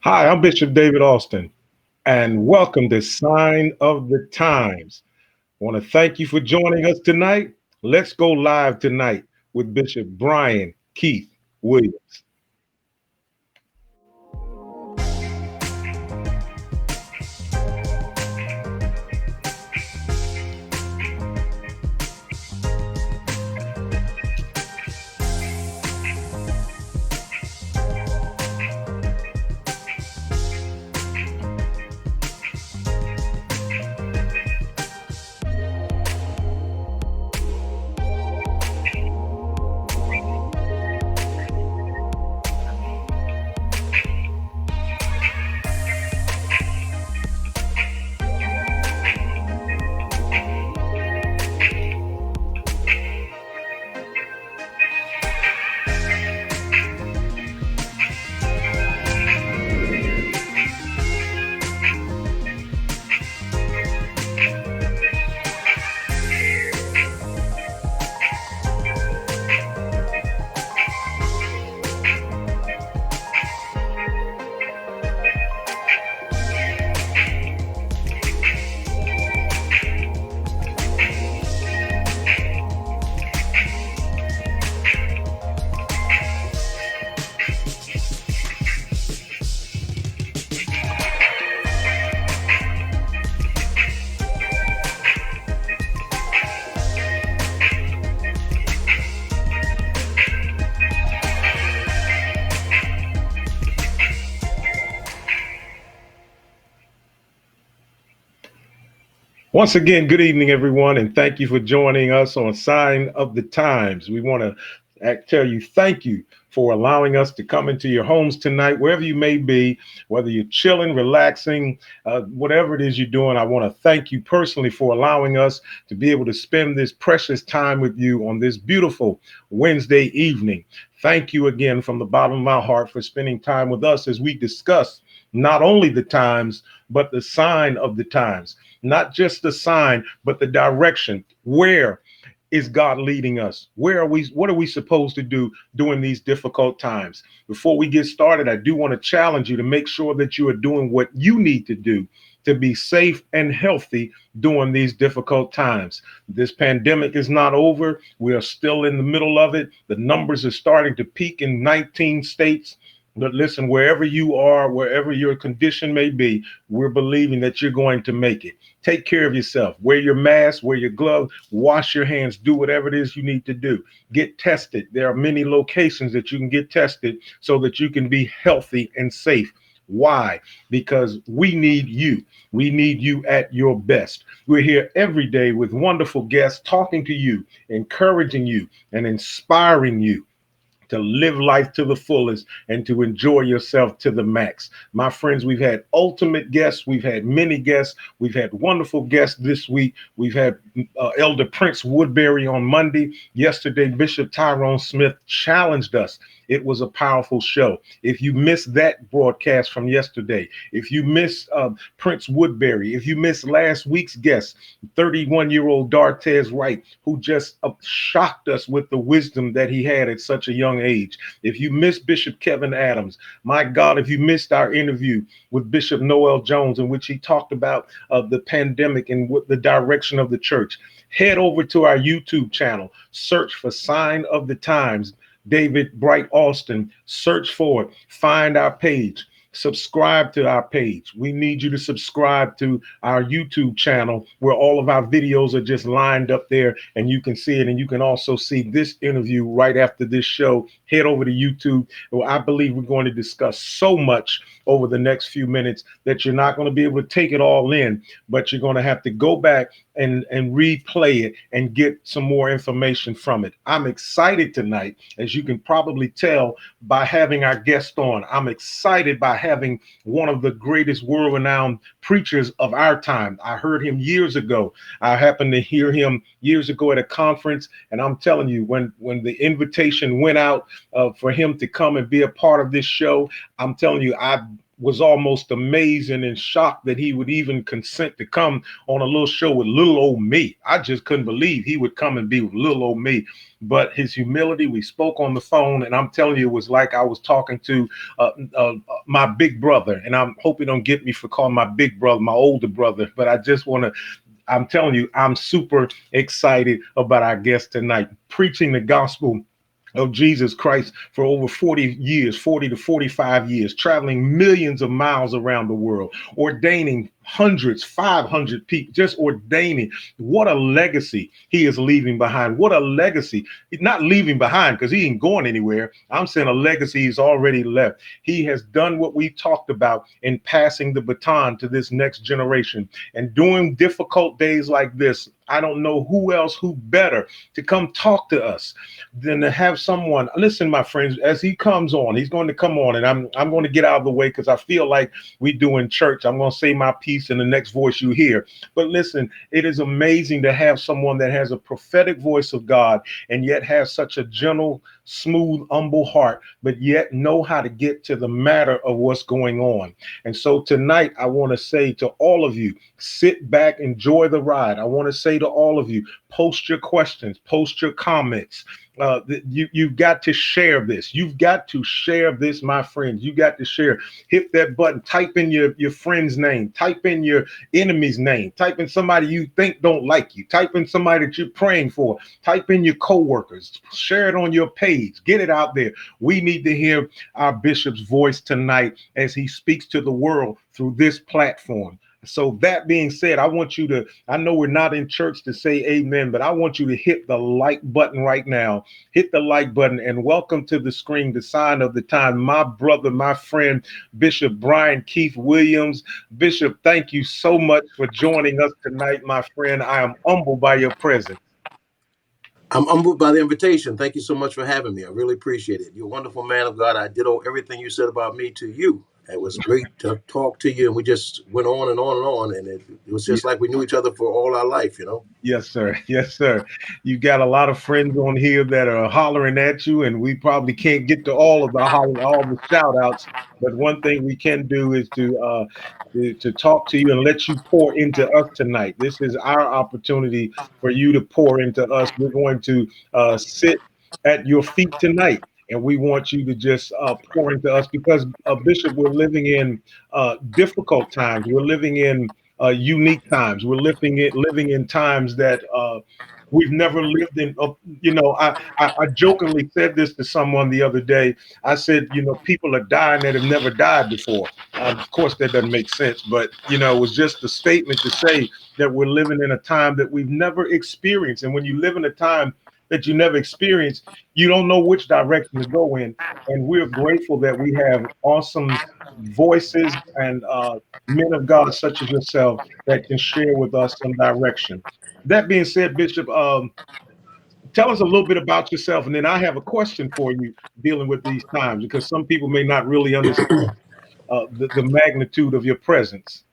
Hi, I'm Bishop David Austin, and welcome to Sign of the Times. I want to thank you for joining us tonight. Let's go live tonight with Bishop Brian Kieth Williams. Once again, good evening, everyone, and thank you for joining us on Sign of the Times. We want to tell you thank you for allowing us to come into your homes tonight, wherever you may be, whether you're chilling, relaxing, whatever it is you're doing. I want to thank you personally for allowing us to be able to spend this precious time with you on this beautiful Wednesday evening. Thank you again from the bottom of my heart for spending time with us as we discuss not only the times, but the sign of the times. Not just the sign, but the direction. Where is God leading us? Where are we? What are we supposed to do during these difficult times? Before we get started, I do want to challenge you to make sure that you are doing what you need to do to be safe and healthy during these difficult times. This pandemic is not over. We are still in the middle of it. The numbers are starting to peak in 19 states. But listen, wherever you are, wherever your condition may be, we're believing that you're going to make it. Take care of yourself. Wear your mask, wear your glove, wash your hands, do whatever it is you need to do. Get tested. There are many locations that you can get tested so that you can be healthy and safe. Why? Because we need you. We need you at your best. We're here every day with wonderful guests talking to you, encouraging you, and inspiring you to live life to the fullest and to enjoy yourself to the max. My friends, we've had ultimate guests, we've had many guests, we've had wonderful guests this week. We've had Elder Prince Woodbury on Monday. Yesterday, Bishop Tyrone Smith challenged us. It was a powerful show. If you missed that broadcast from yesterday, if you missed Prince Woodbury, if you missed last week's guest, 31-year-old Dartez Wright, who just shocked us with the wisdom that he had at such a young age. If you missed Bishop Kevin Adams, my God, if you missed our interview with Bishop Noel Jones, in which he talked about the pandemic and what the direction of the church, head over to our YouTube channel, search for Sign of the Times, David Bright Austin, search for it, find our page, subscribe to our page. We need you to subscribe to our YouTube channel where all of our videos are just lined up there and you can see it. And you can also see this interview right after this show. Head over to YouTube. Well, I believe we're going to discuss so much over the next few minutes that you're not going to be able to take it all in, but you're going to have to go back and replay it and get some more information from it. I'm excited tonight, as you can probably tell by having our guest on. I'm excited by having one of the greatest world-renowned preachers of our time. I heard him years ago. I happened to hear him years ago at a conference, and I'm telling you, when the invitation went out for him to come and be a part of this show, I'm telling you, I was almost amazed and shocked that he would even consent to come on a little show with little old me. I just couldn't believe he would come and be with little old me. But his humility, we spoke on the phone, and I'm telling you, it was like I was talking to my big brother. And I hope you don't get me for calling my big brother my older brother, but I just want to, I'm telling you, I'm super excited about our guest tonight, preaching the gospel of Jesus Christ for over 40 years, 40 to 45 years, traveling millions of miles around the world, ordaining hundreds, 500 people, just ordaining. What a legacy he is leaving behind. What a legacy. He's not leaving behind because he ain't going anywhere. I'm saying a legacy he's already left. He has done what we talked about in passing the baton to this next generation. And during difficult days like this, I don't know who better to come talk to us than to have someone. Listen, my friends, as he comes on, he's going to come on, and I'm going to get out of the way because I feel like we do in church. I'm going to say my piece in the next voice you hear. But listen, it is amazing to have someone that has a prophetic voice of God and yet has such a gentle, smooth, humble heart, but yet know how to get to the matter of what's going on. And so tonight, I want to say to all of you, sit back, enjoy the ride. I want to say to all of you, post your questions, post your comments. You've got to share this. You've got to share this, my friends. You got to share. Hit that button. Type in your friend's name. Type in your enemy's name. Type in somebody you think don't like you. Type in somebody that you're praying for. Type in your coworkers. Share it on your page. Get it out there. We need to hear our bishop's voice tonight as he speaks to the world through this platform. So that being said, I want you to, I know we're not in church to say amen, but I want you to hit the like button right now. Hit the like button and welcome to the screen, the sign of the time, my brother, my friend, Bishop Brian Kieth Williams. Bishop, thank you so much for joining us tonight, my friend. I am humbled by your presence. I'm humbled by the invitation. Thank you so much for having me. I really appreciate it. You're a wonderful man of God. I did everything you said about me to you. It was great to talk to you, and we just went on and on and on, and it was just like we knew each other for all our life, you know? Yes, sir. Yes, sir. You got a lot of friends on here that are hollering at you, and we probably can't get to all of all the shout outs. But one thing we can do is to talk to you and let you pour into us tonight. This is our opportunity for you to pour into us. We're going to sit at your feet tonight. And we want you to just pour into us because, Bishop, we're living in difficult times. We're living in unique times. We're living in times that we've never lived in. I jokingly said this to someone the other day. I said, people are dying that have never died before. Of course, that doesn't make sense, but it was just a statement to say that we're living in a time that we've never experienced. And when you live in a time that you never experienced, you don't know which direction to go in. And we're grateful that we have awesome voices and men of God such as yourself that can share with us some direction. That being said, Bishop, Tell us a little bit about yourself, and then I have a question for you dealing with these times, because some people may not really understand the magnitude of your presence.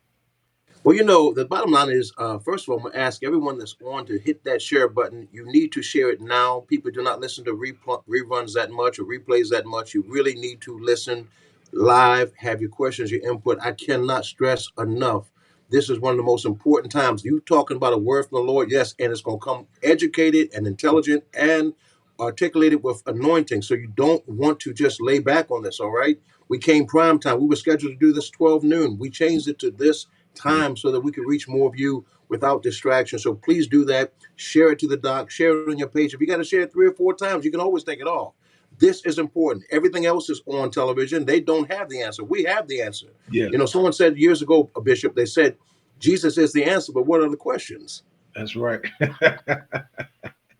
Well, you know, the bottom line is, first of all, I'm going to ask everyone that's on to hit that share button. You need to share it now. People do not listen to reruns that much or replays that much. You really need to listen live, have your questions, your input. I cannot stress enough. This is one of the most important times. You talking about a word from the Lord, yes, and it's going to come educated and intelligent and articulated with anointing. So you don't want to just lay back on this, all right? We came prime time. We were scheduled to do this 12 noon. We changed it to this time so that we can reach more of you without distraction. So please do that. Share it to the doc, share it on your page. If you got to share it 3 or 4 times, you can always take it off. This is important. Everything else is on television. They don't have the answer. We have the answer. Yes, You know, someone said years ago, a bishop, they said, Jesus is the answer, but what are the questions? that's right.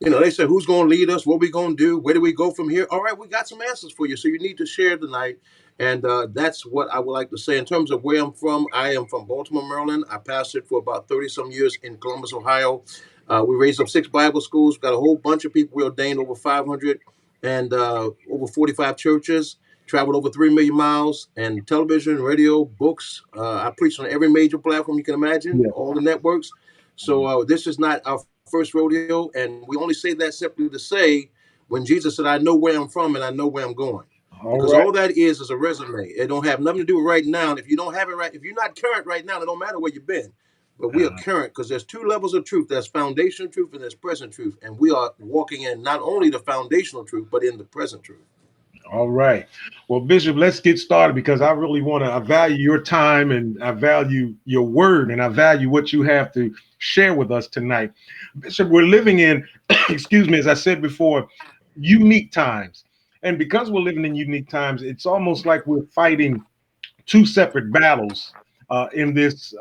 You know, they said, who's going to lead us? What we going to do? Where do we go from here? All right, we got some answers for you. So you need to share tonight. And that's what I would like to say. In terms of where I'm from, I am from Baltimore, Maryland. I pastored for about 30 some years in Columbus, Ohio. We raised up 6 Bible schools, got a whole bunch of people. We ordained over 500 and over 45 churches, traveled over 3 million miles, and television, radio, books. I preached on every major platform you can imagine, Yeah. all the networks. So this is not our first rodeo, and we only say that simply to say, when Jesus said, I know where I'm from and I know where I'm going. All Because right. all that is a resume. It don't have nothing to do with right now. And if you don't have it right, if you're not current right now, it don't matter where you've been. But we are Uh, current because there's 2 levels of truth. There's foundational truth and there's present truth. And we are walking in not only the foundational truth, but in the present truth. all right. Well, Bishop, let's get started, because I really want to. I value your time, and I value your word, and I value what you have to share with us tonight. Bishop, we're living in, excuse me, as I said before, unique times. And because we're living in unique times, it's almost like we're fighting two separate battles in this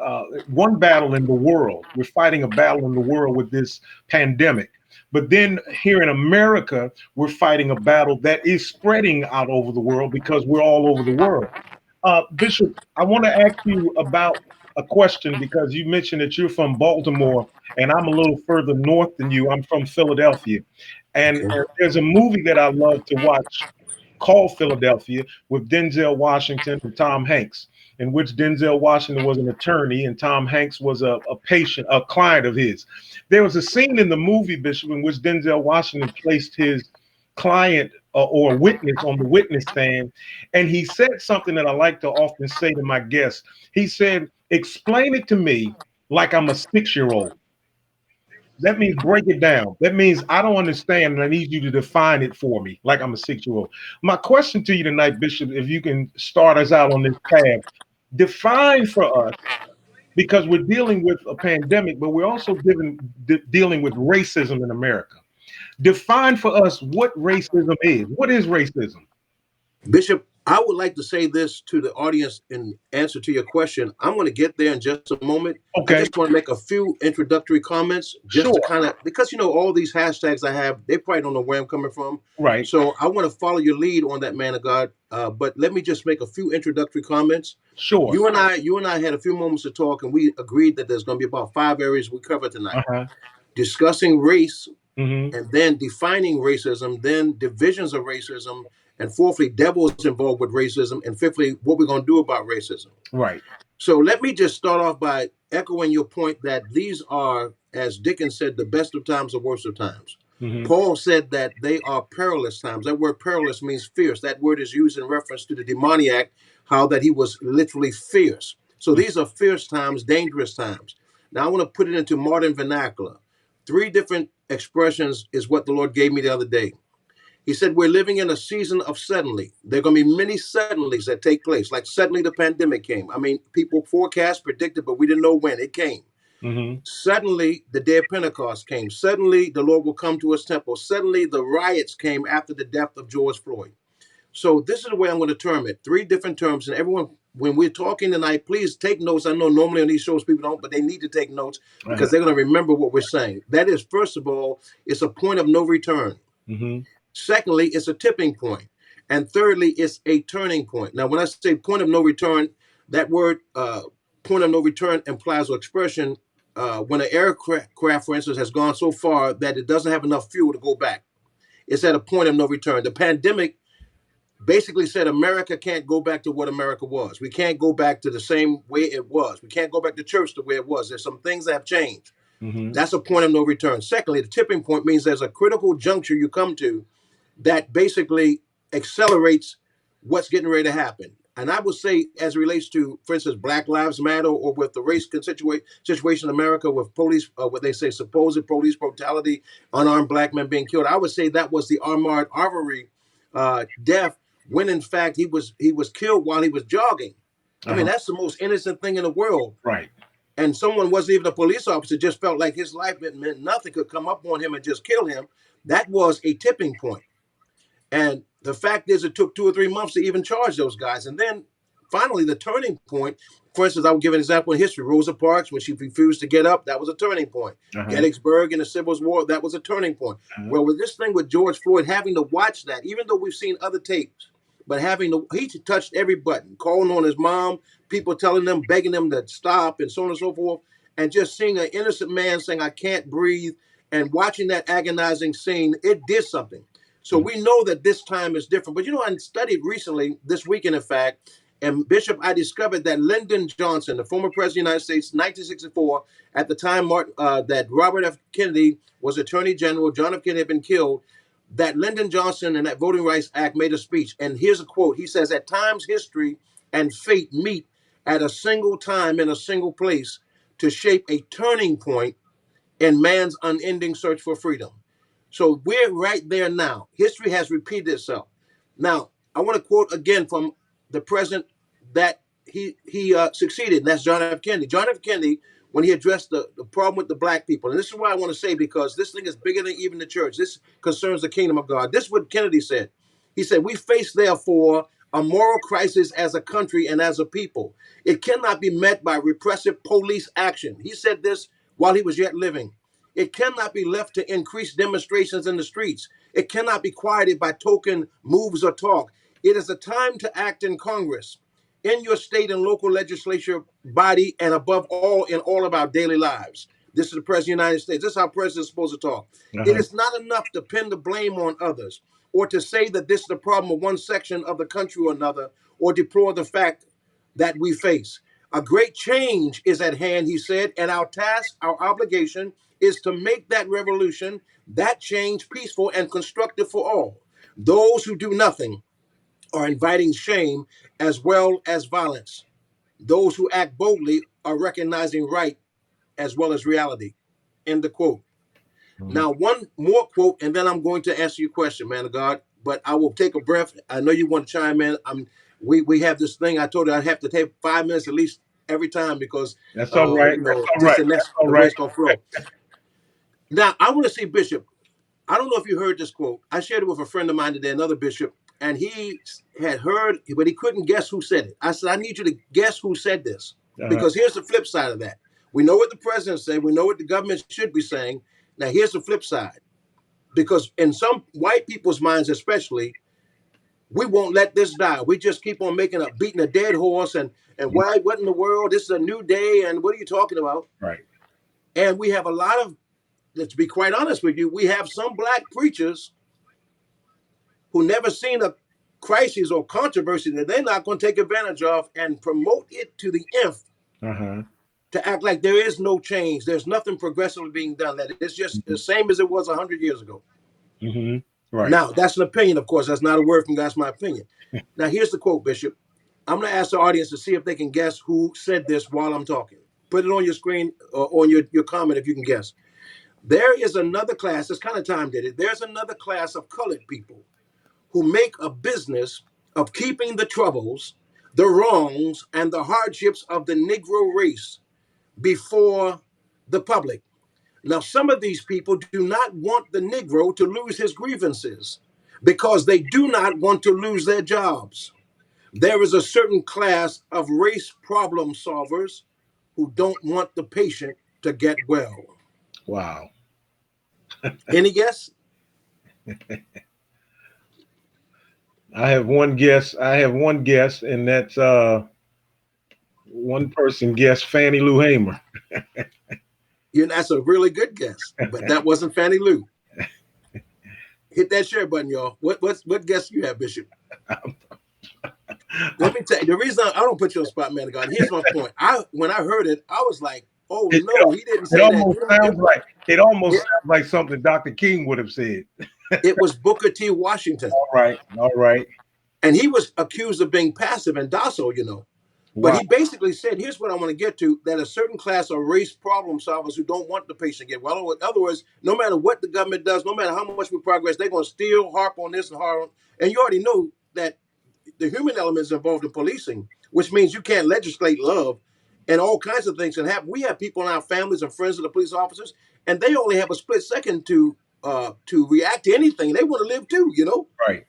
one battle in the world. We're fighting a battle in the world with this pandemic. But then here in America, we're fighting a battle that is spreading out over the world, because we're all over the world. Bishop, I want to ask you about a question, because you mentioned that you're from Baltimore and I'm a little further north than you. I'm from Philadelphia. And Okay. there's a movie that I love to watch called Philadelphia, with Denzel Washington and Tom Hanks, in which Denzel Washington was an attorney and Tom Hanks was a patient, a client of his. There was a scene in the movie, Bishop, in which Denzel Washington placed his client or witness on the witness stand, and he said something that I like to often say to my guests. He said, "Explain it to me like I'm a 6-year old." That means break it down. That means I don't understand, and I need you to define it for me like I'm a 6-year old. My question to you tonight, Bishop, if you can start us out on this path, define for us, because we're dealing with a pandemic, but we're also dealing with racism in America. Define for us what racism is. What is racism? Bishop, I would like to say this to the audience in answer to your question. I'm going to get there in just a moment. I Okay, just want to make a few introductory comments just to sure, kind of, because, you know, all these hashtags I have, they probably don't know where I'm coming from. right, So I want to follow your lead on that, man of God. But let me just make a few introductory comments. sure. You and I had a few moments to talk, and we agreed that there's going to be about 5 areas we cover tonight. Uh-huh. Discussing race, Hmm. and then defining racism, then divisions of racism, and fourthly, devils involved with racism, and fifthly, what we're going to do about racism. Right. So let me just start off by echoing your point that these are, as Dickens said, the best of times, the worst of times. Hmm. Paul said that they are perilous times. That word perilous means fierce. That word is used in reference to the demoniac, how that he was literally fierce. So these are fierce times, dangerous times. Now I want to put it into modern vernacular. 3 different expressions is what the Lord gave me the other day. He said, we're living in a season of suddenly. There are going to be many suddenlies that take place. Like suddenly the pandemic came. I mean, people forecast, predicted, but we didn't know when it came. Hmm. Suddenly the day of Pentecost came. Suddenly the Lord will come to his temple. Suddenly the riots came after the death of George Floyd. So this is the way I'm going to term it. 3 different terms. And everyone, when we're talking tonight, please take notes. I know normally on these shows people don't, but they need to take notes because they're going to remember what we're saying. That is, first of all, it's a point of no return. Hmm. Secondly, it's a tipping point. And thirdly, it's a turning point. Now, when I say point of no return, that word point of no return implies or expression when an aircraft, for instance, has gone so far that it doesn't have enough fuel to go back. It's at a point of no return. The pandemic basically said America can't go back to what America was. We can't go back to the same way it was. We can't go back to church the way it was. There's some things that have changed. Mm-hmm. That's a point of no return. Secondly, the tipping point means there's a critical juncture you come to that basically accelerates what's getting ready to happen. And I would say, as it relates to, for instance, Black Lives Matter, or with the race situation in America with police, what they say, supposed police brutality, unarmed black men being killed, I would say that was the Ahmaud Arbery death, when in fact he was killed while he was jogging. I mean, that's the most innocent thing in the world. Right. And someone wasn't even a police officer, just felt like his life meant nothing, could come up on him and just kill him. That was a tipping point. And the fact is, it took 2 or 3 months to even charge those guys. And then finally, the turning point, for instance, I will give an example in history. Rosa Parks, when she refused to get up, that was a turning point. Gettysburg in the Civil War, that was a turning point. Well, with this thing with George Floyd, having to watch that, even though we've seen other tapes, but he touched every button, calling on his mom, people telling them, begging them to stop, and so on and so forth, and just seeing an innocent man saying, "I can't breathe," and watching that agonizing scene, it did something. So we know that this time is different. But I studied recently, this weekend, in fact, and Bishop, I discovered that Lyndon Johnson, the former president of the United States, 1964, at the time that Robert F. Kennedy was Attorney General, John F. Kennedy had been killed, that Lyndon Johnson and that Voting Rights Act made a speech. And here's a quote. He says, "At times, history and fate meet at a single time in a single place to shape a turning point in man's unending search for freedom." So we're right there now. History has repeated itself. Now, I want to quote again from the president that he succeeded, and that's John F. Kennedy. John F. Kennedy, when he addressed the problem with the black people, and this is what I want to say, because this thing is bigger than even the church. This concerns the kingdom of God. This is what Kennedy said. He said, "We face, therefore, a moral crisis as a country and as a people. It cannot be met by repressive police action." He said this while he was yet living. "It cannot be left to increase demonstrations in the streets. It cannot be quieted by token moves or talk. It is a time to act in Congress, in your state and local legislature body, and above all, in all of our daily lives." This is the President of the United States. This is how presidents are supposed to talk. It is not enough to pin the blame on others, or to say that this is the problem of one section of the country or another, or deplore the fact that we face. "A great change is at hand," he said, "and our task, our obligation, is to make that revolution, that change, peaceful and constructive for all. Those who do nothing are inviting shame as well as violence. Those who act boldly are recognizing right as well as reality." End of quote. Now, one more quote, and then I'm going to answer your question, man of God. But I will take a breath. I know you want to chime in. We have this thing. I told you I'd have to take 5 minutes at least every time, because That's all right. That's all right. That's all the right. way it's gonna flow. Now, I want to see Bishop. I don't know if you heard this quote. I shared it with a friend of mine today, another bishop, and he had heard, but he couldn't guess who said it. I said, "I need you to guess who said this," because here's the flip side of that. We know what the president said. We know what the government should be saying. Now, here's the flip side. Because in some white people's minds, especially, we won't let this die. We just keep on beating a dead horse, and why? What in the world? This is a new day, and what are you talking about? Right. And we have a lot of, let's be quite honest with you, we have some black preachers who never seen a crisis or controversy that they're not going to take advantage of and promote it to the nth, to act like there is no change. There's nothing progressively being done. That it's just the same as it was 100 years ago. Right. Now, that's an opinion, of course. That's not a word from God. That's my opinion. Now, here's the quote, Bishop. I'm going to ask the audience to see if they can guess who said this while I'm talking. Put it on your screen or on your comment if you can guess. "There is another class," it's kind of time did it. "There's another class of colored people who make a business of keeping the troubles, the wrongs, and the hardships of the Negro race before the public. Now, some of these people do not want the Negro to lose his grievances because they do not want to lose their jobs. There is a certain class of race problem solvers who don't want the patient to get well." Wow. Any guess? I have one guess. And that's one person guessed Fannie Lou Hamer. That's a really good guess, but that wasn't Fannie Lou. Hit that share button, y'all. What guess you have, Bishop? Let me tell you, the reason I don't put you on spot, man of God. Here's my point. When I heard it, I was like, "Oh It, no, he didn't it say that." almost sounds like it almost it, sounds like something Dr. King would have said. it was Booker T. Washington, All right, all right. and he was accused of being passive and docile. But Wow. he basically said, "Here's what I want to get to: that a certain class of race problem solvers who don't want the patient to get well. In other words, no matter what the government does, no matter how much we progress, they're going to still harp on this and harp on." And you already know that the human element is involved in policing, which means you can't legislate love, and all kinds of things can happen. We have people in our families and friends of the police officers, and they only have a split second to react to anything. They want to live too. Right,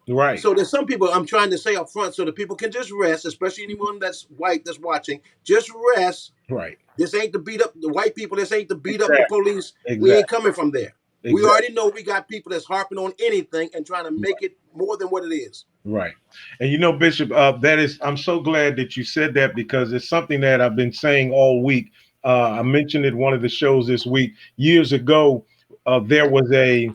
right, So there's some people I'm trying to say up front so that people can just rest, especially anyone that's white that's watching. Just rest. right. This ain't to beat up the white people. This ain't to beat up the Exactly, police. We ain't exactly, coming from there. We exactly. already know we got people that's harping on anything and trying to make it more than what it is. Right. And Bishop, I'm so glad that you said that because it's something that I've been saying all week. I mentioned it one of the shows this week. Years ago, there was a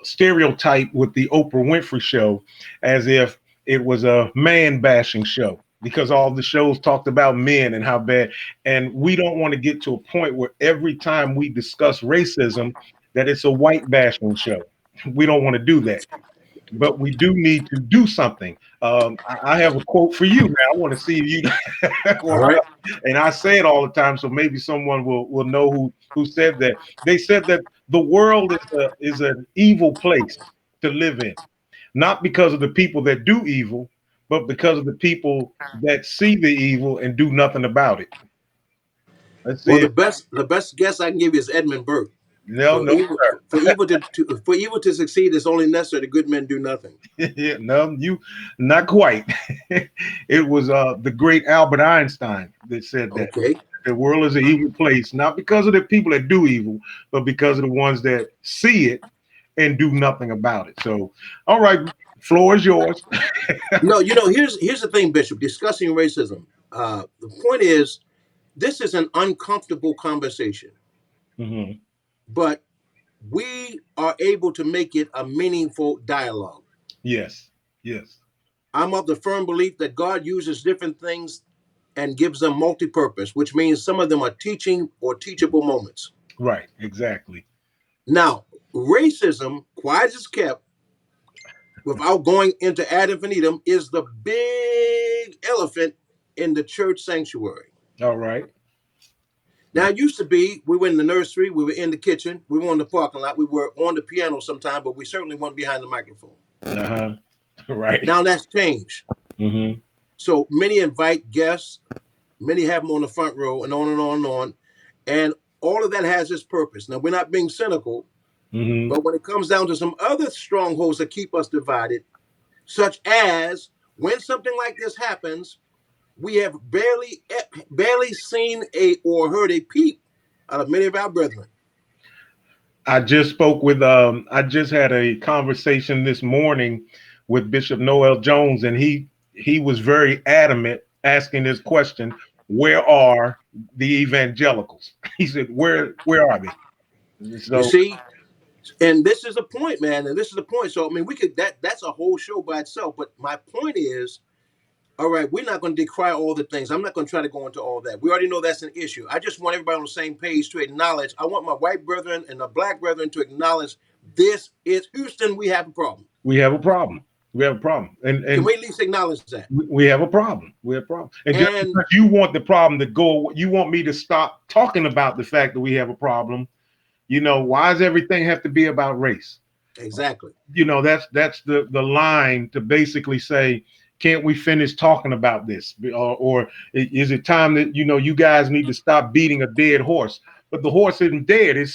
stereotype with the Oprah Winfrey show, as if it was a man bashing show because all the shows talked about men and how bad. And we don't want to get to a point where every time we discuss racism, that it's a white bashing show. We don't want to do that, but we do need to do something. I have a quote for you, man. I want to see if you All will. right. And I say it all the time, so maybe someone will know who said that. They said that the world is an evil place to live in, not because of the people that do evil, but because of the people that see the evil and do nothing about it. Let's Well, see the it. best guess I can give you is Edmund Burke. No, For no, evil, for evil to succeed, it's only necessary that good men do nothing. yeah, no, you not quite. It was the great Albert Einstein that said that Okay. the world is an evil place, not because of the people that do evil, but because of the ones that see it and do nothing about it. So, all right, floor is yours. No, here's the thing, Bishop. Discussing racism. The point is, this is an uncomfortable conversation, Hmm. but we are able to make it a meaningful dialogue. Yes, yes, I'm of the firm belief that God uses different things and gives them multi-purpose, which means some of them are teaching or teachable moments. right, exactly. Now, racism, quiet as kept, without going into ad infinitum, is the big elephant in the church sanctuary. All right. Now, it used to be we were in the nursery, we were in the kitchen, we were in the parking lot, we were on the piano sometime, but we certainly weren't behind the microphone. Uh-huh. Right. Now that's changed. Mm-hmm. So many invite guests, many have them on the front row, and on and on and on. And all of that has its purpose. Now, we're not being cynical, Mm-hmm. but when it comes down to some other strongholds that keep us divided, such as when something like this happens, we have barely seen or heard a peep out of many of our brethren. I just had a conversation this morning with Bishop Noel Jones, and he was very adamant asking this question, where are the evangelicals? He said, where are they? You So see, and this is a point, man, and this is the point. So I mean, we could that's a whole show by itself. But my point is, all right, we're not going to decry all the things. I'm not going to try to go into all that. We already know that's an issue. I just want everybody on the same page to acknowledge. I want my white brethren and the black brethren to acknowledge this is Houston. We have a problem. we have a problem. We have a problem. Can And we at least acknowledge that? we have a problem. We have a problem. And just And because you want the problem to go, you want me to stop talking about the fact that we have a problem. Why does everything have to be about race? exactly. That's the line to basically say, can't we finish talking about this, or is it time that you guys need to stop beating a dead horse? But the horse isn't dead. It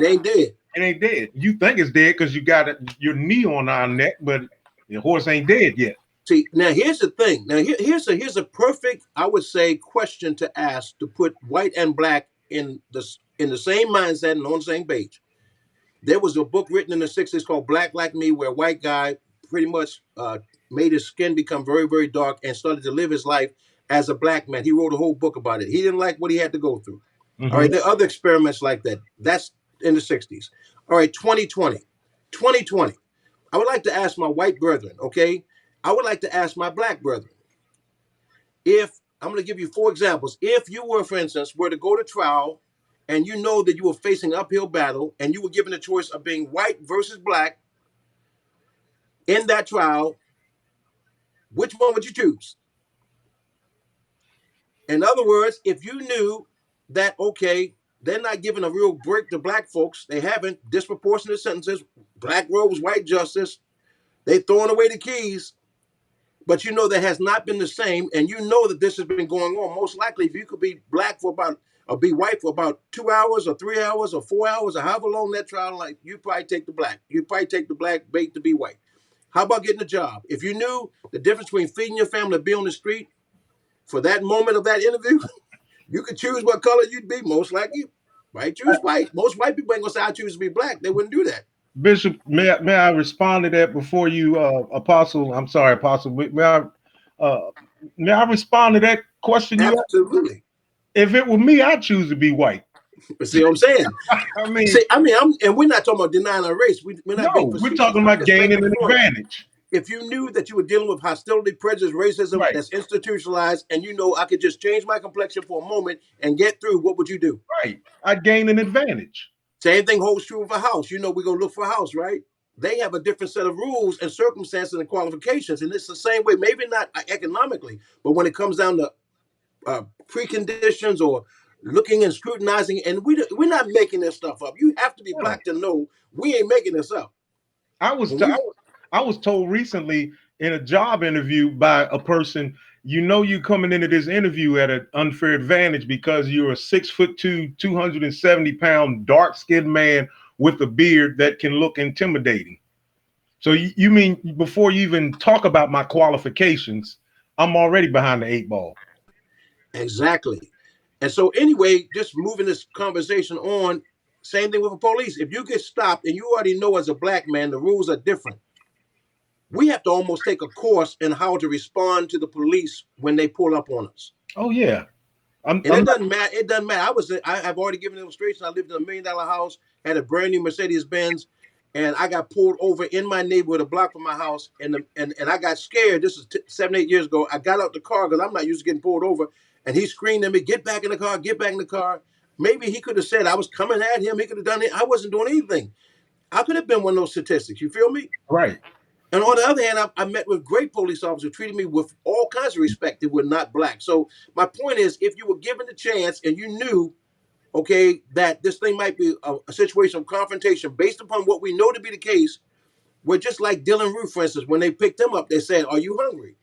ain't dead. It ain't dead. You think it's dead because you got your knee on our neck, but the horse ain't dead yet. See, now here's the thing. Now here's a perfect, I would say, question to ask to put white and black in the same mindset and on the same page. There was a book written in the 60s called Black Like Me, where a white guy pretty much made his skin become very, very dark and started to live his life as a black man. He wrote a whole book about it. He didn't like what he had to go through. All right, there are other experiments like that. That's in the 60s. All right, 2020. 2020. I would like to ask my white brethren, okay? I would like to ask my black brethren. If I'm going to give you 4 examples. If you were, for instance, were to go to trial and you know that you were facing an uphill battle and you were given the choice of being white versus black in that trial, which one would you choose? In other words, if you knew that, okay, they're not giving a real break to black folks, they haven't, disproportionate sentences, black robes, white justice, they throwing away the keys, but you know that has not been the same, and you know that this has been going on. Most likely, if you could be black for about, or be white for about 2 hours or 3 hours or 4 hours or however long that trial, like, you probably take the black. You probably take the black bait to be white. How about getting a job? If you knew the difference between feeding your family and being on the street for that moment of that interview, you could choose what color you'd be. Most likely, might choose white. Most white people ain't gonna say I choose to be black. They wouldn't do that. Bishop, may I respond to that before you, Apostle? I'm sorry, Apostle. Uh, may I respond to that question you asked? Absolutely. If it were me, I'd choose to be white. But see what I'm saying? I mean, See, and we're not talking about denying our race. We're not being no, we're facetious. talking I'm about just gaining making a an point. advantage. If you knew that you were dealing with hostility, prejudice, racism Right, that's institutionalized, and you know I could just change my complexion for a moment and get through, what would you do? right. I'd gain an advantage. Same thing holds true of a house. You know, we're gonna look for a house, right? They have a different set of rules and circumstances and qualifications, and it's the same way. Maybe not economically, but when it comes down to preconditions or looking and scrutinizing, and we're not making this stuff up. You have to be Yeah. black to know we ain't making this up. I was When t- I we was I was told recently in a job interview by a person, you know, you coming into this interview at an unfair advantage because you're a 6'2", 270-pound, dark-skinned man with a beard that can look intimidating. So you mean before you even talk about my qualifications, I'm already behind the 8 ball. exactly. And so anyway, just moving this conversation on. Same thing with the police. If you get stopped and you already know as a black man the rules are different, we have to almost take a course in how to respond to the police when they pull up on us. Oh yeah, And I'm it not doesn't matter. It doesn't matter. I've already given an illustration. I lived in $1 million house, had a brand new Mercedes Benz, and I got pulled over in my neighborhood, a block from my house, and I got scared. This is 7, 8 years ago. I got out the car because I'm not used to getting pulled over, and he screamed at me, "Get back in the car! Get back in the car!" Maybe he could have said I was coming at him. He could have done it. I wasn't doing anything. I could have been one of those statistics. You feel me? right. And on the other hand, I met with great police officers who treated me with all kinds of respect that were not black. So my point is, if you were given the chance and you knew, okay, that this thing might be a situation of confrontation based upon what we know to be the case, we're just like Dylan Roof, for instance, when they picked him up, they said, "Are you hungry?"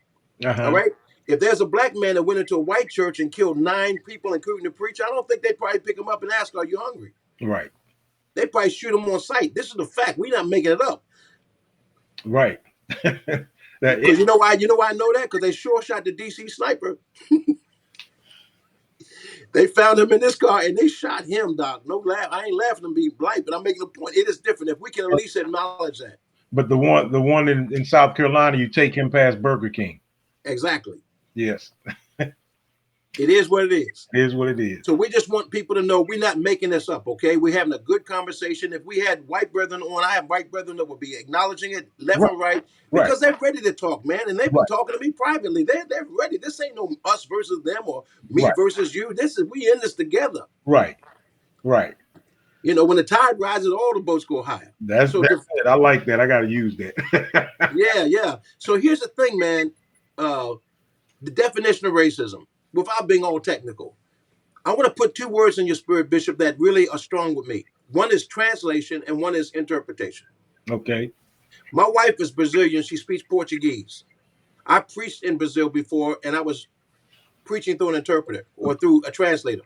All Uh-huh. right. If there's a black man that went into a white church and killed 9 people, including the preacher, I don't think they'd probably pick him up and ask, "Are you hungry?" Right. They probably shoot him on sight. This is the fact. We're not making it up. Right. That Because it, you know why? You know why I know that? Because they sure shot the DC sniper. They found him in this car and they shot him, Doc. No laugh. I ain't laughing at being blight, but I'm making a point. It is different. If we can at least acknowledge that. but the one in South Carolina, you take him past Burger King. Exactly. Yes, It is what it is. it is what it is. So we just want people to know we're not making this up, okay? We're having a good conversation. If we had white brethren on, I have white brethren that would be acknowledging it left Right, and right right, because they're ready to talk, man. And they've been right, talking to me privately. They're ready. This ain't no us versus them or me right, versus you. This is we in this together. right, right. You know, when the tide rises, all the boats go higher. That's So it. I like that. I got to use that. yeah. So here's the thing, man. The definition of racism, without being all technical. I want to put 2 words in your spirit, Bishop, that really are strong with me. One is translation and one is interpretation. Okay. My wife is Brazilian. She speaks Portuguese. I preached in Brazil before, and I was preaching through an interpreter or through a translator.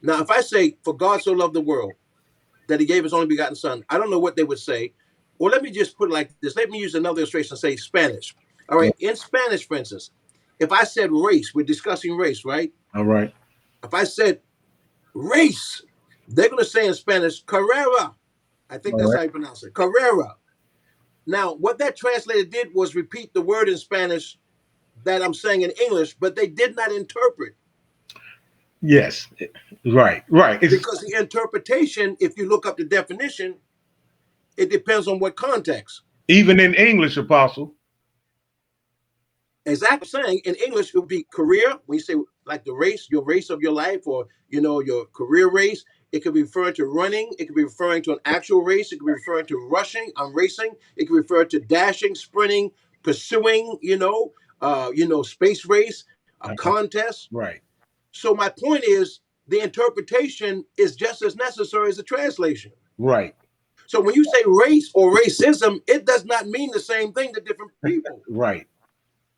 Now, if I say, "For God so loved the world that he gave his only begotten son," I don't know what they would say. Or let me just put it like this. Let me use another illustration, say Spanish. All Yeah. right. In Spanish, for instance, if I said race, we're discussing race, right? All right. If I said race, they're going to say in Spanish, Carrera. I think All that's right. how you pronounce it, Carrera. Now, what that translator did was repeat the word in Spanish that I'm saying in English, but they did not interpret. Yes. Right. Right. Because the interpretation, if you look up the definition, it depends on what context. Even in English, Apostle. Exactly saying in English, it would be career. When you say like the race, your race of your life, or your career race, it could be referring to running. It could be referring to an actual race. It could be referring to rushing. I'm racing. It could refer to dashing, sprinting, pursuing. Space race, a Uh-huh. contest. Right. So my point is, the interpretation is just as necessary as the translation. Right. So when you say race or racism, it does not mean the same thing to different people. Right.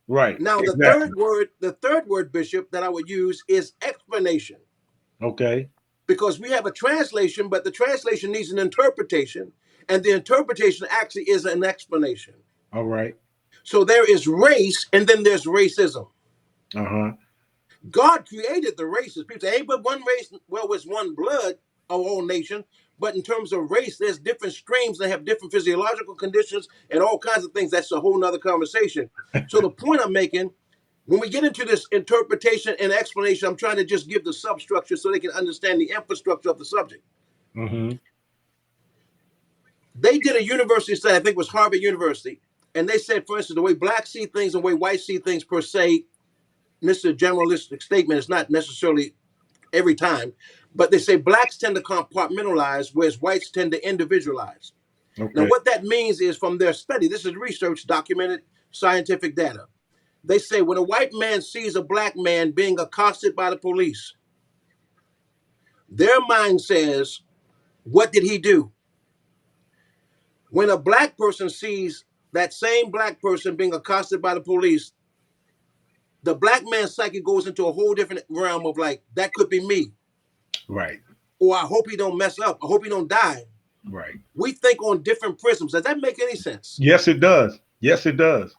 Right. Now, Exactly. the third word, Bishop, that I would use is explanation, Okay. because we have a translation, but the translation needs an interpretation, and the interpretation actually is an explanation. All right. So there is race, and then there's racism. Uh-huh. God created the races. People say, hey, but one race, well, it's one blood of all nations. But in terms of race, there's different streams that have different physiological conditions and all kinds of things. That's a whole nother conversation. So the point I'm making, when we get into this interpretation and explanation, I'm trying to just give the substructure so they can understand the infrastructure of the subject. Mm-hmm. They did a university study, I think it was Harvard University, and they said, for instance, the way blacks see things and the way whites see things per se, and this is a generalistic statement, it's not necessarily every time, but they say blacks tend to compartmentalize, whereas whites tend to individualize. Now, Okay. what that means is, from their study, this is research, documented scientific data. They say when a white man sees a black man being accosted by the police, their mind says, what did he do? When a black person sees that same black person being accosted by the police, the black man's psyche goes into a whole different realm of like, that could be me. Right. Or I hope he don't mess up. I hope he don't die. Right. We think on different prisms. Does that make any sense? Yes, it does. Yes, it does.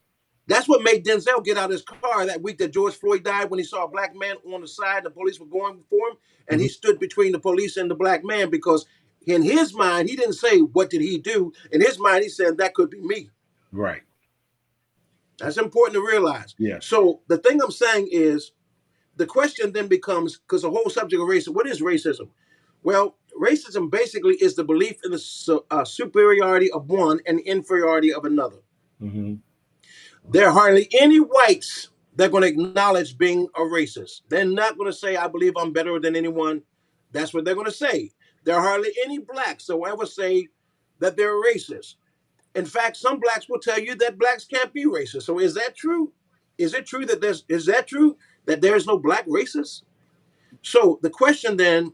That's what made Denzel get out of his car that week that George Floyd died, when he saw a black man on the side. The police were going for him, and Mhm. he stood between the police and the black man, because in his mind, he didn't say, what did he do? In his mind, he said, that could be me. Right. That's important to realize. Yes. So the thing I'm saying is, the question then becomes, because the whole subject of racism, what is racism? Well, racism basically is the belief in the superiority of one and inferiority of another. Mm-hmm. There are hardly any whites that are going to acknowledge being a racist. They're not going to say, I believe I'm better than anyone. That's what they're going to say. There are hardly any blacks that will ever say that they're racist. In fact, some blacks will tell you that blacks can't be racist. So is that true? Is it true that there's no black racist? So the question then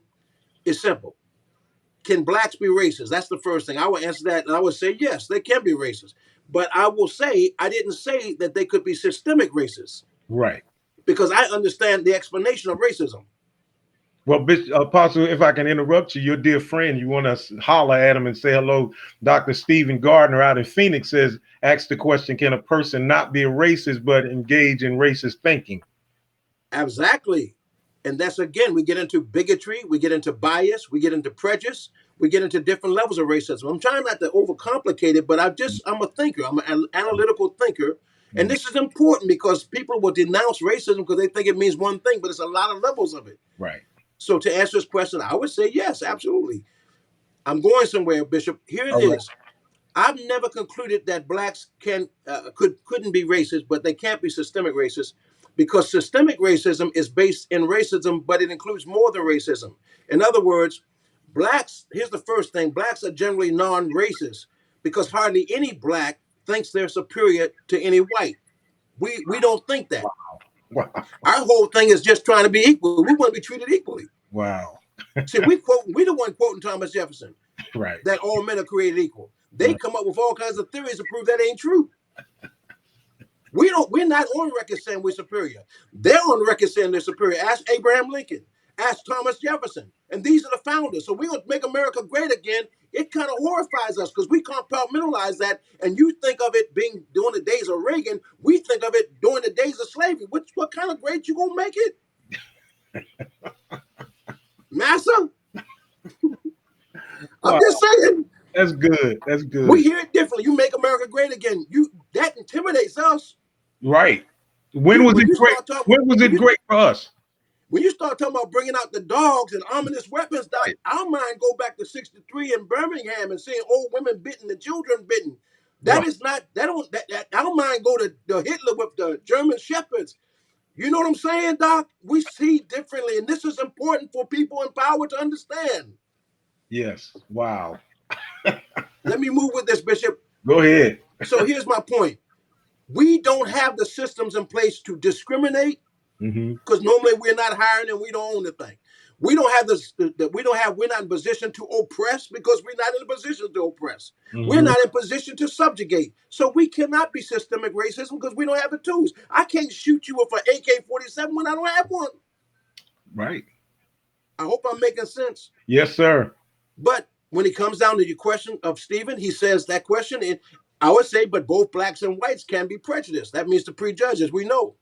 is simple. Can blacks be racist? That's the first thing. I will answer that, and I would say yes, they can be racist. But I will say, I didn't say that they could be systemic racists, Right. because I understand the explanation of racism. Well, Apostle, if I can interrupt you, your dear friend, you want to holler at him and say hello. Dr. Stephen Gardner out in Phoenix says, ask the question, can a person not be a racist but engage in racist thinking? Exactly. And that's, again, we get into bigotry, we get into bias, we get into prejudice, we get into different levels of racism. I'm trying not to overcomplicate it, but I'm a thinker. I'm an analytical thinker. And Mhm. this is important because people will denounce racism because they think it means one thing, but it's a lot of levels of it. Right. So to answer this question, I would say yes, absolutely. I'm going somewhere, Bishop. Here it All right. is. I've never concluded that blacks couldn't be racist, but they can't be systemic racist, because systemic racism is based in racism, but it includes more than racism. In other words, blacks. Here's the first thing: blacks are generally non-racist because hardly any black thinks they're superior to any white. We don't think that. Wow. Our whole thing is just trying to be equal. We want to be treated equally. Wow. See, we the one quoting Thomas Jefferson, Right. that all men are created equal. They Right. come up with all kinds of theories to prove that ain't true. We're not on record saying we're superior. They're on record saying they're superior. Ask Abraham Lincoln. Ask Thomas Jefferson. And these are the founders. So we're going to make America great again. It kind of horrifies us because we compartmentalize that. And you think of it being during the days of Reagan. We think of it during the days of slavery. What kind of great you going to make it? Massa? I'm Wow. just saying. That's good. That's We good. hear it differently. You make America great again. That intimidates us. Right. When was When it you great? start talking, When was when it you great for us? When you start talking about bringing out the dogs and ominous weapons, Doc, Right. our mind go back to '63 in Birmingham and seeing old women bitten and children bitten. That Right. is not, that don't, that our mind go to the Hitler with the German shepherds. You know what I'm saying, Doc? We see differently, and this is important for people in power to understand. Yes. Wow. Let me move with this, Bishop. Go ahead. So here's my point. We don't have the systems in place to discriminate Hmm. because normally we're not hiring and we don't own the thing. We don't have this. We're not in position to oppress because we're not in a position to oppress. We're Hmm. not in position to subjugate. So we cannot be systemic racism because we don't have the tools. I can't shoot you with an AK-47 when I don't have one. Right. I hope I'm making sense. Yes, sir. But when it comes down to your question of Stephen, he says that question, and I would say, but both blacks and whites can be prejudiced. That means to prejudge, as we know.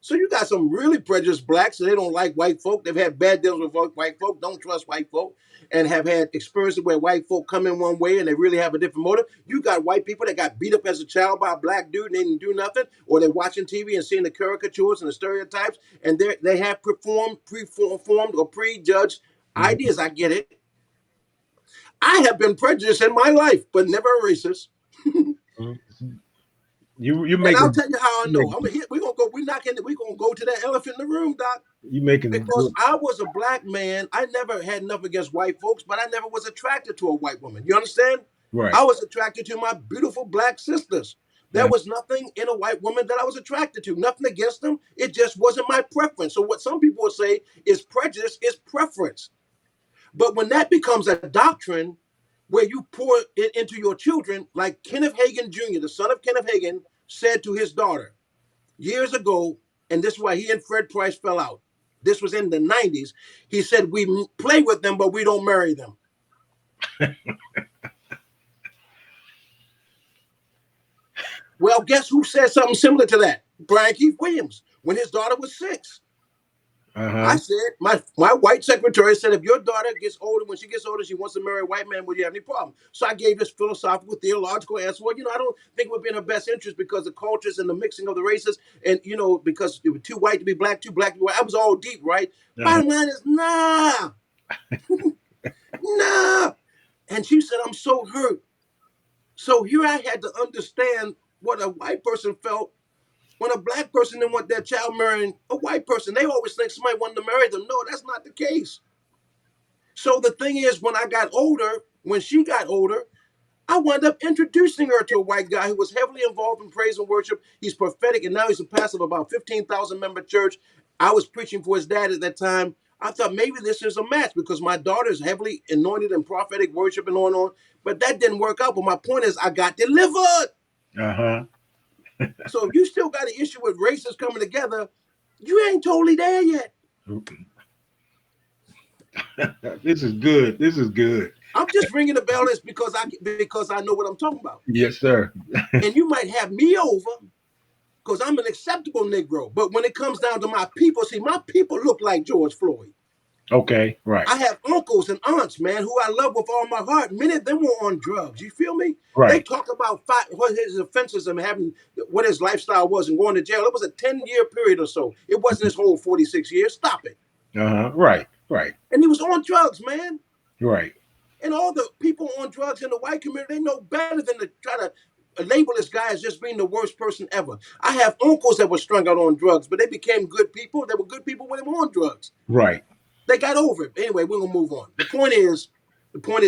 So you got some really prejudiced blacks, and they don't like white folk. They've had bad deals with white folk, don't trust white folk, and have had experiences where white folk come in one way and they really have a different motive. You got white people that got beat up as a child by a black dude and they didn't do nothing, or they're watching TV and seeing the caricatures and the stereotypes, and they have preformed or prejudged Hmm. ideas. I get it. I have been prejudiced in my life, but never a racist. You And I'll making tell you how I you know. making I'm gonna hit. We're gonna go. We're gonna go to that elephant in the room, Doc. you making Because good. I was a black man. I never had enough against white folks, but I never was attracted to a white woman. You understand? Right. I was attracted to my beautiful black sisters. There Uh, was nothing in a white woman that I was attracted to. Nothing against them. It just wasn't my preference. So what some people would say is prejudice is preference. But when that becomes a doctrine where you pour it into your children, like Kenneth Hagin Jr., the son of Kenneth Hagin, said to his daughter years ago, and this is why he and Fred Price fell out. This was in the 90s. He said, we play with them, but we don't marry them. Well, guess who said something similar to that? Brian Kieth Williams, when his daughter was 6. I uh-huh. said, my white secretary said, if your daughter gets older, when she gets older, she wants to marry a white man, would you have any problem? So I gave this philosophical, theological answer. Well, I don't think it would be in her best interest because the cultures and the mixing of the races, and, because it was too white to be black, too black to be white. I was all deep, right? Uh-huh. Bottom line is, nah, nah. And she said, I'm so hurt. So here I had to understand what a white person felt when a black person didn't want their child marrying a white person. They always think somebody wanted to marry them. No, that's not the case. So the thing is, when she got older, I wound up introducing her to a white guy who was heavily involved in praise and worship. He's prophetic, and now he's a pastor of about 15,000 member church. I was preaching for his dad at that time. I thought maybe this is a match because my daughter is heavily anointed in prophetic worship and on. But that didn't work out. But my point is, I got delivered. Uh-huh. So if you still got an issue with races coming together, you ain't totally there yet. This is good. This is good. I'm just ringing the bell is because I know what I'm talking about. Yes, sir. And you might have me over because I'm an acceptable Negro. But when it comes down to my people, see, my people look like George Floyd. Okay. Right. I have uncles and aunts, man, who I love with all my heart. Many of them were on drugs. You feel me? They Right. talk about what his offenses and having what his lifestyle was and going to jail. It was a 10-year period or so. It wasn't his whole 46 years. Stop it. Uh-huh. Right. Right. And he was on drugs, man. Right. And all the people on drugs in the white community, they know better than to try to label this guy as just being the worst person ever. I have uncles that were strung out on drugs, but they became good people. They were good people when they were on drugs. Right. They got over it. Anyway, we're gonna move on. The point is,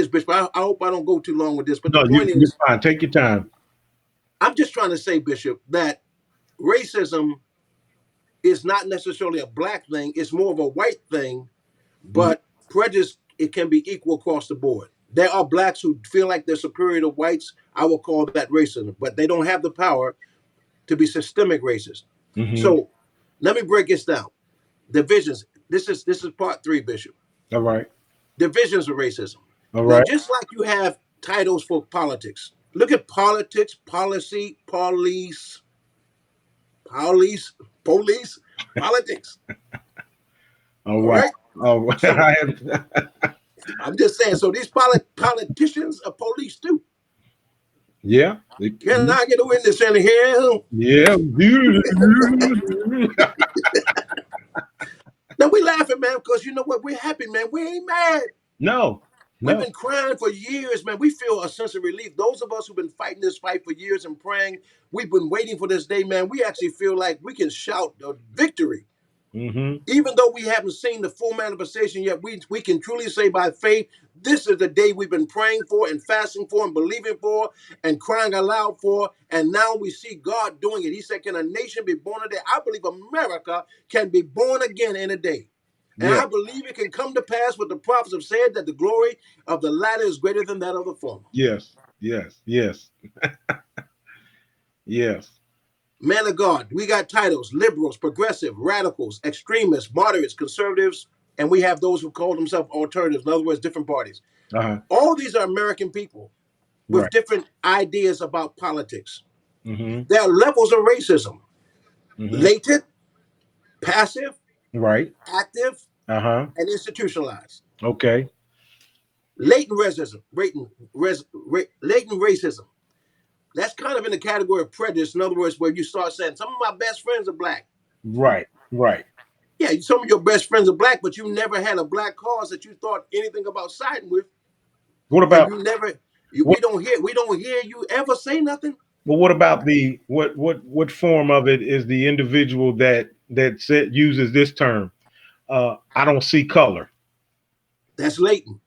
Bishop. I hope I don't go too long with this, but the No, point you're is, fine. Take your time. I'm just trying to say, Bishop, that racism is not necessarily a black thing. It's more of a white thing, Mhm. but prejudice, it can be equal across the board. There are blacks who feel like they're superior to whites. I will call that racism, but they don't have the power to be systemic racist. Mhm. So let me break this down. Divisions. This is part 3, Bishop. All right. Divisions of racism. All Now, right. just like you have titles for politics, look at politics, policy, police, politics. All All right. right. Oh, So I have, I'm just saying. So these politicians are police too. yeah. Can I get a witness in here? Yeah. Now we laughing, man, because you know what? We're happy, man. We ain't mad. No, We've no. been crying for years, man. We feel a sense of relief. Those of us who've been fighting this fight for years and praying, we've been waiting for this day, man. We actually feel like we can shout a victory. Mm-hmm. Even though we haven't seen the full manifestation yet, we can truly say by faith, this is the day we've been praying for and fasting for and believing for and crying aloud for. And now we see God doing it. He said, can a nation be born a day? I believe America can be born again in a day. And Yeah. I believe it can come to pass what the prophets have said, that the glory of the latter is greater than that of the former. Yes. Yes. Yes. Yes. Man of God, we got titles: liberals, progressive, radicals, extremists, moderates, conservatives, and we have those who call themselves alternatives. In other words, different parties. Uh-huh. All these are American people with Right. different ideas about politics. Mm-hmm. There are levels of racism: Mm-hmm. latent, passive, Right. active, Uh-huh. and institutionalized. Okay. Latent racism. That's kind of in the category of prejudice. In other words, where you start saying, some of my best friends are black. Right. Right. Yeah, some of your best friends are black, but you never had a black cause that you thought anything about siding with, What and about you never. what We don't hear you ever say nothing. well, what about the what form of it is the individual that uses this term? I don't see color. That's latent,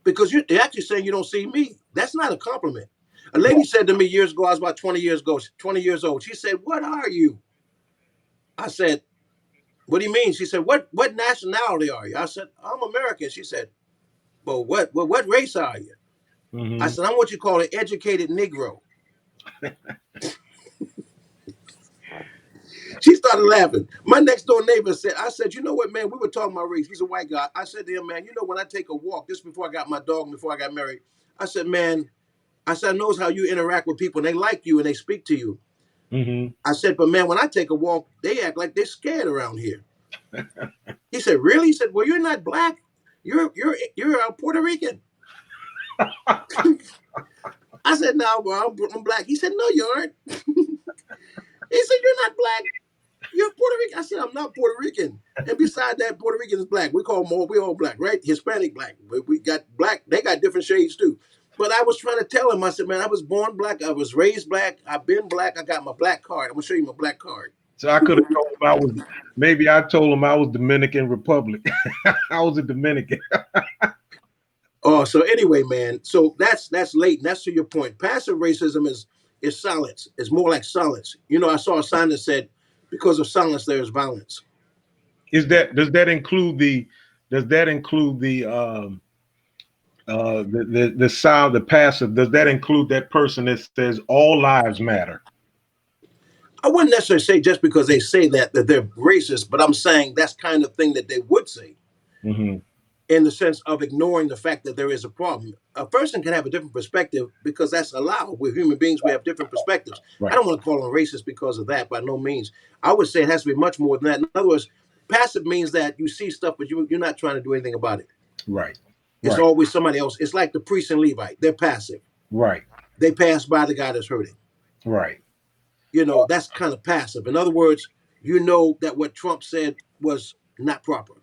because you're actually saying you don't see me. That's not a compliment. A lady said to me years ago, I was about 20 years ago, 20 years old. She said, "What are you?" I said, "What do you mean?" She said, "What nationality are you?" I said, "I'm American." She said, "Well, what race are you?" I Mm-hmm. said, "I'm what you call an educated Negro." She started laughing. My next door neighbor said, I said, "You know what, man? We were talking about race." He's a white guy. I said to him, "Man, you know, when I take a walk, just before I got my dog and before I got married, I said, man, I said, I knows how you interact with people and they like you and they speak to you. Mm-hmm. I said, but man, when I take a walk, they act like they're scared around here." He said, "Really?" He said, "Well, you're not black. You're Puerto Rican." I said, "No, bro, I'm black." He said, "No, you aren't." He said, "You're not black. You're Puerto Rican." I said, "I'm not Puerto Rican. And beside that, Puerto Rican is black. We all black, right? Hispanic black. But we got black. They got different shades too." But I was trying to tell him, I said, "Man, I was born black. I was raised black. I've been black. I got my black card. I'm gonna show you my black card." So I could have told him I told him I was Dominican Republic. I was a Dominican. Oh, so anyway, man. So that's latent. That's to your point. Passive racism is silence. It's more like silence. You know, I saw a sign that said, "Because of silence, there is violence." Is that does that include the sound, the passive? Does that include that person that says all lives matter? I wouldn't necessarily say just because they say that they're racist, but I'm saying that's kind of thing that they would say, Mm-hmm. in the sense of ignoring the fact that there is a problem. A person can have a different perspective because that's allowed. We're human beings, we have different perspectives. I Right. don't want to call them racist because of that, by no means. I would say it has to be much more than that. In other words, passive means that you see stuff, but you're not trying to do anything about it. Right. It's Right. always somebody else. It's like the priest and Levite. They're passive. Right. They pass by the guy that's hurting. Right. You know, that's kind of passive. In other words, you know that what Trump said was not proper.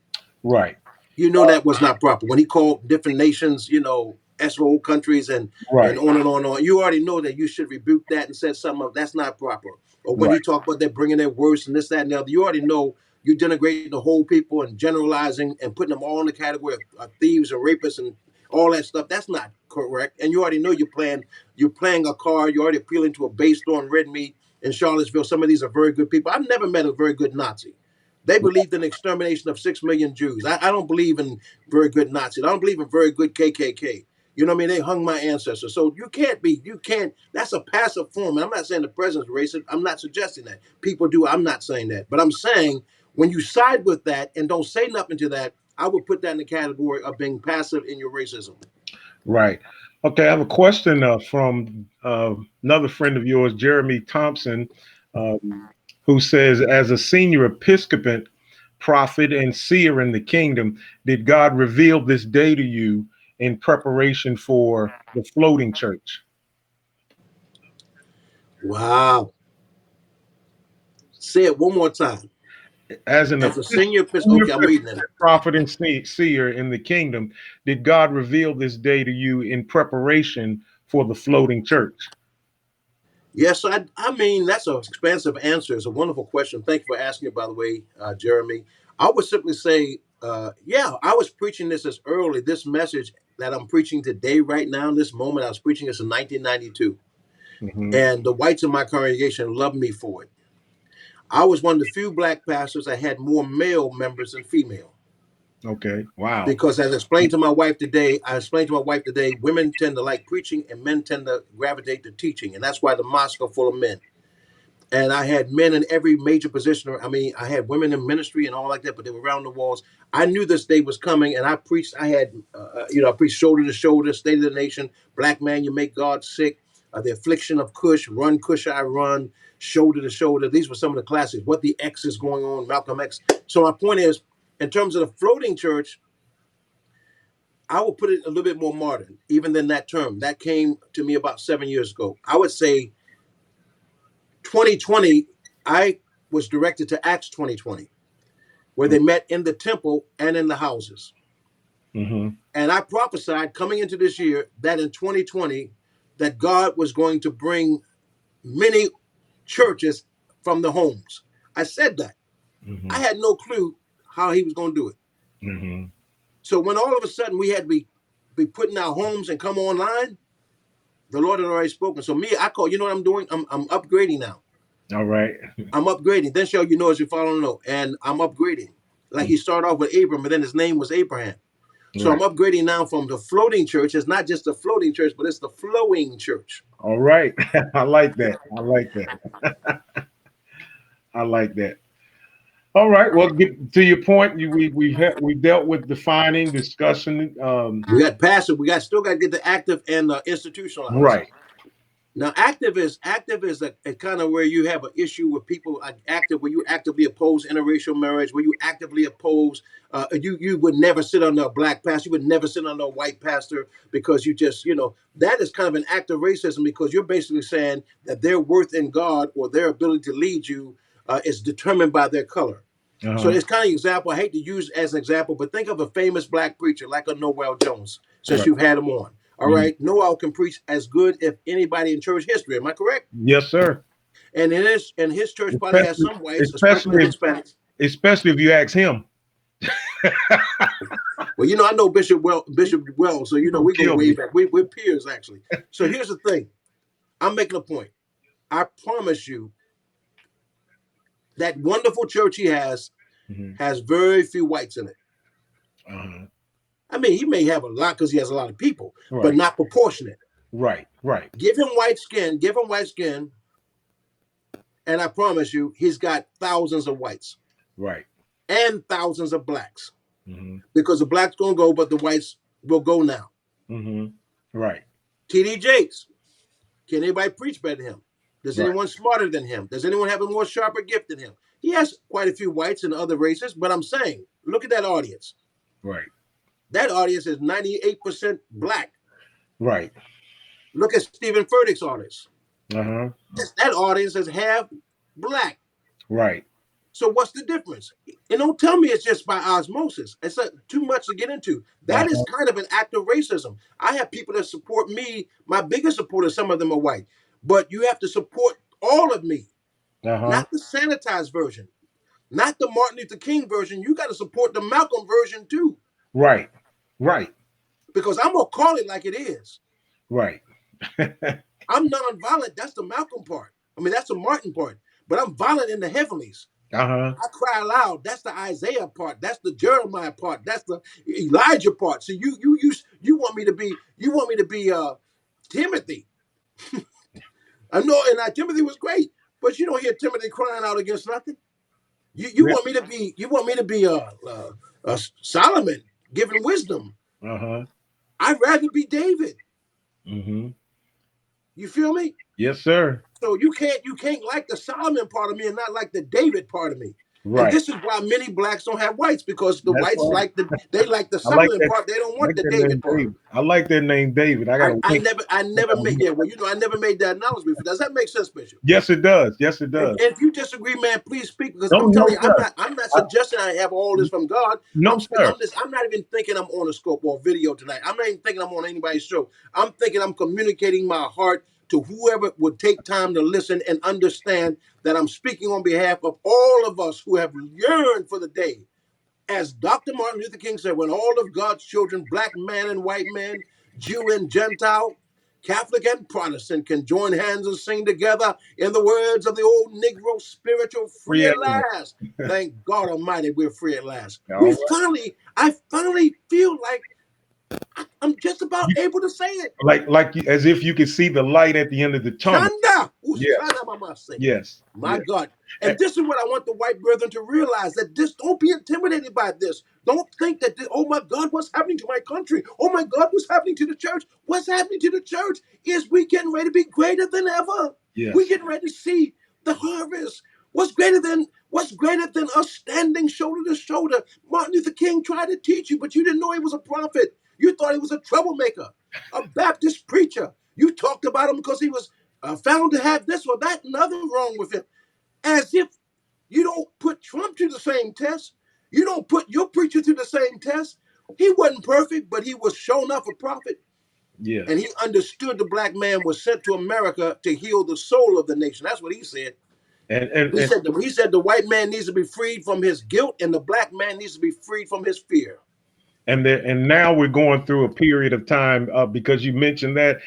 Right. You know that was not proper. When he called different nations, SO countries and Right. on and on and on, you already know that you should rebuke that and said something of that's not proper. Or when he Right. talked about they're bringing their worst and this, that, and the other, you already know you're denigrating the whole people and generalizing and putting them all in the category of thieves and rapists and all that stuff. That's not correct. And you already know you're playing a card. You're already appealing to a base on red meat in Charlottesville. Some of these are very good people. I've never met a very good Nazi. They believed in the extermination of 6 million Jews. I don't believe in very good Nazis. I don't believe in very good KKK. You know what I mean? They hung my ancestors. So you can't, that's a passive form. And I'm not saying the president's racist. I'm not suggesting that. People do. I'm not saying that. But I'm saying when you side with that and don't say nothing to that, I would put that in the category of being passive in your racism. Right. Okay. I have a question from another friend of yours, Jeremy Thompson, who says, as a senior Episcopal prophet and seer in the kingdom, did God reveal this day to you in preparation for the floating church? Wow. Say it one more time. As an As a official senior episcopal, okay, I'm reading it. prophet and seer in the kingdom, did God reveal this day to you in preparation for the floating church? Yes, I mean, that's an expansive answer. It's a wonderful question. Thank you for asking it, by the way, Jeremy. I would simply say, yeah, I was preaching this as early, this message that I'm preaching today, right now, in this moment. I was preaching this in 1992. Mm-hmm. And the whites in my congregation loved me for it. I was one of the few black pastors that had more male members than female. Okay. Wow. Because as I explained to my wife today, women tend to like preaching and men tend to gravitate to teaching. And that's why the mosques are full of men. And I had men in every major position. I mean, I had women in ministry and all like that, but they were around the walls. I knew this day was coming, and I preached. I had, I preached shoulder to shoulder, state of the nation, black man, you make God sick, the affliction of Cush, run Cush, I run, shoulder to shoulder. These were some of the classics. What the X is going on, Malcolm X. So my point is, in terms of the floating church, I will put it a little bit more modern, even than that term. That came to me about 7 years ago. I would say 2020, I was directed to Acts 2020, where they met in the temple and in the houses. Mm-hmm. And I prophesied coming into this year that in 2020, that God was going to bring many churches from the homes. I said that. Mm-hmm. I had no clue how he was going to do it. Mm-hmm. So when all of a sudden we had to be putting our homes and come online, the Lord had already spoken. So me, I call, you know what I'm doing? I'm upgrading now. All right. I'm upgrading. Then shall you know as you follow and know. And I'm upgrading. Like he started off with Abram, but then his name was Abraham. So Right. I'm upgrading now from the floating church. It's not just the floating church, but it's the flowing church. All right. I like that. I like that. I like that. All right. Well, get to your point. We dealt with defining, discussing. We got passive. Still got to get the active and institutionalized. Right. Now, active is a kind of where you have an issue with people active, where you actively oppose interracial marriage, where you actively oppose. You would never sit under a black pastor, you would never sit under a white pastor because you just that is kind of an act of racism because you're basically saying that their worth in God or their ability to lead you is determined by their color. So Uh-huh. it's kind of example. I hate to use as an example, but think of a famous black preacher like a Noel Jones, since Right. you've had him on. All Mhm. right, Noel can preach as good if anybody in church history. Am I correct? Yes, sir. And his church probably has Especially, some whites, especially the especially, Hispanics. especially if you ask him, Well, I know Bishop Wells, so he's gonna we go kill way me. back. We're peers actually. So here's the thing. I'm making a point. I promise you that wonderful church he has Mhm. very few whites in it. Uh-huh. I mean, he may have a lot because he has a lot of people, but Right. not proportionate. Right. Right. Give him white skin, and I promise you, he's got thousands of whites Right. and thousands of blacks Mm-hmm. because the blacks gonna go, but the whites will go now. Mm-hmm. Right. T.D. Jakes, can anybody preach better than him? Does Right. anyone smarter than him? Does anyone have a more sharper gift than him? He has quite a few whites and other races, but I'm saying, look at that audience. Right. That audience is 98% black. Right. Look at Stephen Furtick's audience. Uh-huh. That audience is half black. Right. So what's the difference? And don't tell me it's just by osmosis. It's too much to get into. That is Uh-huh. kind of an act of racism. I have people that support me. My biggest supporters, some of them are white. But you have to support all of me, Uh-huh. not the sanitized version, not the Martin Luther King version. You got to support the Malcolm version too. Right. Right. Because I'm going to call it like it is. Right. I'm nonviolent. That's the Malcolm part. I mean, that's the Martin part. But I'm violent in the heavenlies. Uh-huh. I cry loud. That's the Isaiah part. That's the Jeremiah part. That's the Elijah part. So you want me to be Timothy. I know, and Timothy was great, but you don't hear Timothy crying out against nothing. You Yeah. want me to be Solomon giving wisdom. Uh-huh. I'd rather be David. Mm-hmm. You feel me? Yes, sir. So you can't like the Solomon part of me and not like the David part of me. And Right. this is why many blacks don't have whites, because the That's whites right. like they like the I like Sutherland that. part. They don't I like want the that David name, part. David. I like that name, David. I got a wink. I I never got a made, wink. yeah, well, you know, I never made that announcement before. Does that make sense, Bishop? Yes, it does. Yes, it And does. if you disagree, man, please speak, because No, I'm telling no, you, sir. I'm not I, suggesting I have all this from God. no, sir. I'm not even thinking I'm on a scope or video tonight. I'm not even thinking I'm on anybody's show. I'm thinking I'm communicating my heart to whoever would take time to listen and understand that I'm speaking on behalf of all of us who have yearned for the day. As Dr. Martin Luther King said, when all of God's children, black man and white man, Jew and Gentile, Catholic and Protestant, can join hands and sing together, in the words of the old Negro spiritual, free Free at at last. Thank God Almighty, we're free at last. all right. I finally feel like I'm just about You, able to say it. as if you could see the light at the end of the tunnel. Chanda, Yes. Usana Mama say. Yes. My Yes. God. Eh, And this is what I want the white brethren to realize, that this, don't be intimidated by this. Don't think that, oh my God, what's happening to my country? Oh my God, what's happening to the church? What's happening to the church is we getting ready to be greater than ever. We Yes. getting ready to see the harvest. What's greater than us standing shoulder to shoulder? Martin Luther King tried to teach you, but you didn't know he was a prophet. You thought he was a troublemaker, a Baptist preacher. You talked about him because he was found to have this or that and other wrong with him. As if you don't put Trump to the same test. You don't put your preacher to the same test. He wasn't perfect, but he was shown enough a prophet. Yes. And he understood the black man was sent to America to heal the soul of the nation. That's what he said. And He said the white man needs to be freed from his guilt, and the black man needs to be freed from his fear. and now we're going through a period of time because you mentioned that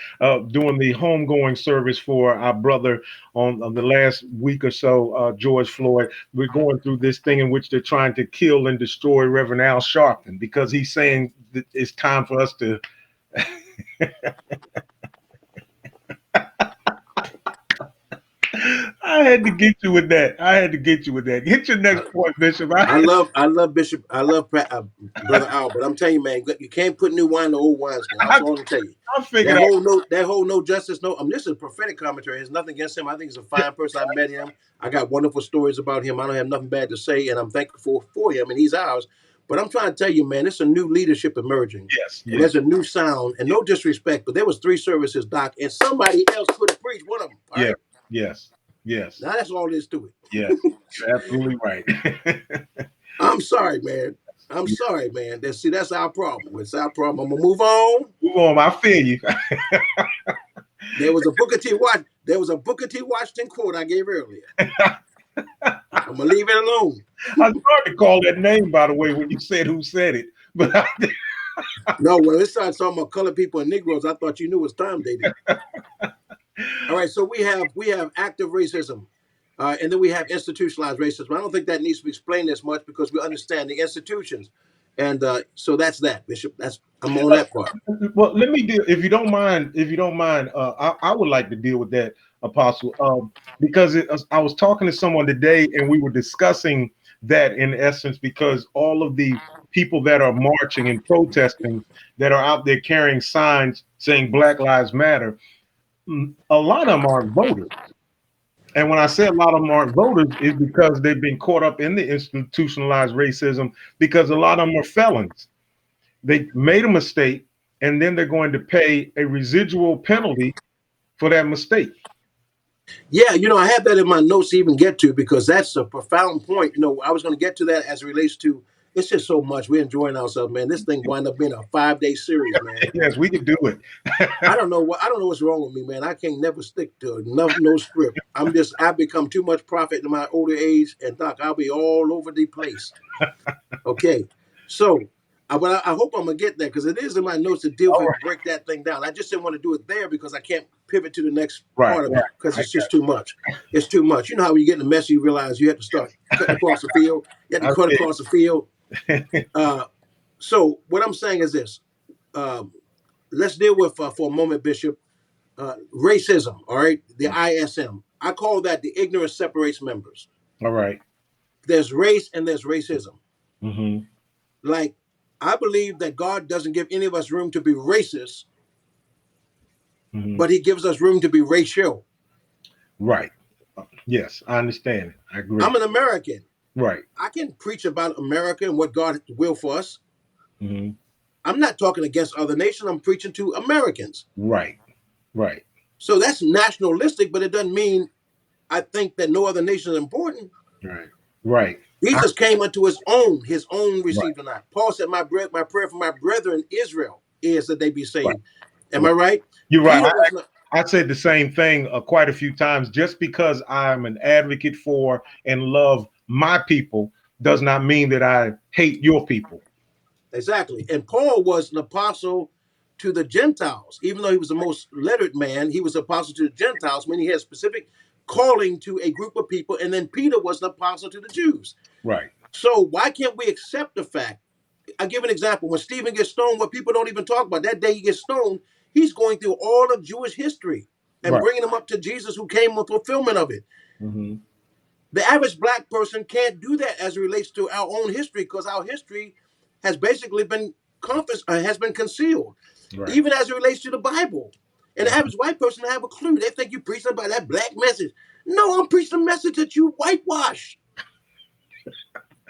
doing the homegoing service for our brother on the last week or so, George Floyd. We're going through this thing in which they're trying to kill and destroy Reverend Al Sharpton because he's saying that it's time for us to. I had to get you with that. I had to get you with that. Get your next point, Bishop. I love Bishop, Brother Al, but I'm telling you, man, you can't put new wine in old wineskin. That's I, all I'm gonna tell you. I figured out. That whole no justice, no. This is a prophetic commentary. There's nothing against him. I think he's a fine person. I met him. I got wonderful stories about him. I don't have nothing bad to say, and I'm thankful for him, and he's ours. But I'm trying to tell you, man, it's a new leadership emerging, Yes, and yes, there's a new sound. And no disrespect, but there was 3 services, Doc, and somebody else could have preached one of them. All yes, right, yes, yes, now that's all there is to it. yes. You're absolutely right. I'm sorry, man. I'm sorry, man. That's our problem. It's our problem. I'm gonna move on. Move on. I feel you. There was a Booker T. Washington quote I gave earlier. I'm gonna leave it alone. I started to call that name, by the way, when you said who said it. But No, when it started talking about colored people and Negroes, I thought you knew it was time they did. All right, so we have active racism, and then we have institutionalized racism. I don't think that needs to be explained as much because we understand the institutions, and so that's that, Bishop. I'm on that part. well, let me deal. If you don't mind, I would like to deal with that, Apostle, because I was talking to someone today, and we were discussing that in essence, because all of the people that are marching and protesting, that are out there carrying signs saying Black Lives Matter, a lot of them aren't voters. And when I say a lot of them aren't voters, is because they've been caught up in the institutionalized racism, because a lot of them are felons. They made a mistake, and then they're going to pay a residual penalty for that mistake. Yeah, I have that in my notes to even get to, because that's a profound point. I was going to get to that as it relates to. It's just so much we're enjoying ourselves, man. This thing wind up being a 5-day series, man. Yes, we can do it. I don't know what's wrong with me, man. I can't never stick to no script. I've become too much prophet in my older age, and Doc, I'll be all over the place. Okay, so but I hope I'm gonna get there, because it is in my notes to deal All with, right, break that thing down. I just didn't want to do it there because I can't pivot to the next right, part of right. it, because I it's just too much. It's too much. You know how when you get in the mess, you realize you have to start cutting across the field. You have to cut across the field. So what I'm saying is this. Um, let's deal with for a moment, Bishop, racism. All right, the ISM. I call that the ignorance separates members. All right. There's race and there's racism. Mm-hmm. Like, I believe that God doesn't give any of us room to be racist, Mm-hmm. but He gives us room to be racial. Right. Yes, I understand. I agree. I'm an American. Right. I can preach about America and what God will for us. Hmm. I'm not talking against other nations. I'm preaching to Americans. Right. Right. So that's nationalistic, but it doesn't mean I think that no other nation is important. Right. Right. I, Jesus came unto his own right. received not. Paul said, my prayer for my brethren Israel is that they be Right. saved. Am Right. I right? You're right. Peter was not. I said the same thing quite a few times. Just because I'm an advocate for and love my people does not mean that I hate your people. Exactly. And Paul was an apostle to the Gentiles. Even though he was the most lettered man, he was apostle to the Gentiles, meaning he had specific calling to a group of people. And then Peter was an apostle to the Jews. Right. So why can't we accept the fact? I give an example. When Stephen gets stoned, what people don't even talk about, that day he gets stoned, he's going through all of Jewish history and Right. bringing them up to Jesus, who came with fulfillment of it. Hmm. The average black person can't do that as it relates to our own history, because our history has basically been has been concealed, Right. even as it relates to the Bible. And the Mhm. average white person have a clue. They think you preaching about that black message. No, I'm preaching a message that you whitewash.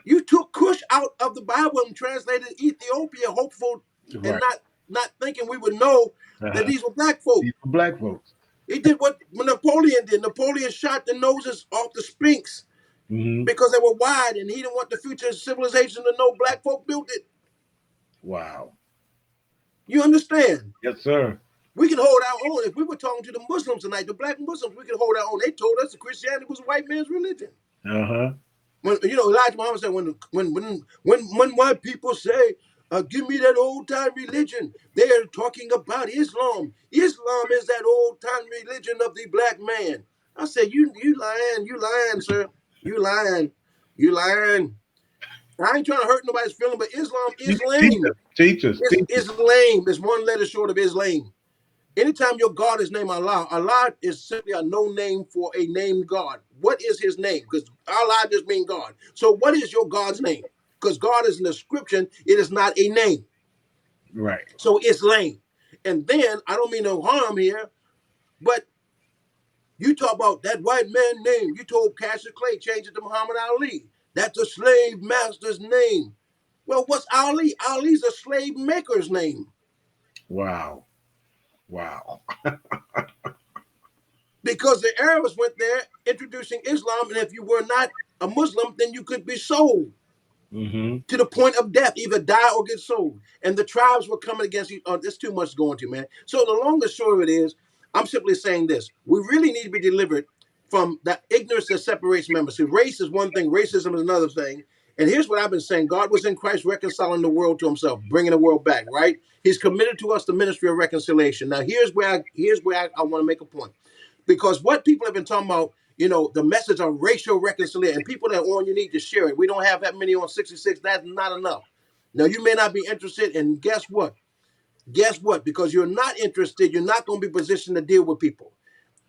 You took Cush out of the Bible and translated Ethiopia, hopeful and Right. not thinking we would know that Uh-huh. these were black folk. These are black folks. He did what Napoleon did. Napoleon shot the noses off the Sphinx Hmm. because they were wide, and he didn't want the future civilization to know black folk built it. Wow. You understand? Yes, sir. We can hold our own. If we were talking to the Muslims tonight, the black Muslims, we can hold our own. They told us that Christianity was a white man's religion. Uh-huh. When Elijah Muhammad said, when white people say, "Give me that old time religion," they are talking about Islam. Islam is that old time religion of the black man. I said, you lying, sir, you lying, you lying. I ain't trying to hurt nobody's feeling, but Islam You is teach lame. us. Teach us. Teach us. It's lame. It's one letter short of Islam. Anytime your God is named Allah, Allah is simply a no name for a named God. What is his name? Because Allah just means God. So what is your God's name? Because God is an description, it is not a name. Right. So it's lame. And then, I don't mean no harm here, but you talk about that white man name. You told Cassius Clay, change it to Muhammad Ali. That's a slave master's name. Well, what's Ali? Ali's a slave maker's name. Wow. Wow. Because the Arabs went there introducing Islam, and if you were not a Muslim, then you could be sold Hmm. to the point of death, either die or get sold. And the tribes were coming against you. Oh, there's too much to go into, man. So the long and short of it is, I'm simply saying this: we really need to be delivered from that ignorance that separates members. See, race is one thing, racism is another thing. And here's what I've been saying: God was in Christ reconciling the world to Himself, bringing the world back. Right? He's committed to us the ministry of reconciliation. Now, here's where I want to make a point. Because what people have been talking about, the message of racial reconciliation, and people that are on, you need to share it. We don't have that many on 66. That's not enough. Now, you may not be interested, and guess what? Guess what? Because you're not interested, you're not going to be positioned to deal with people.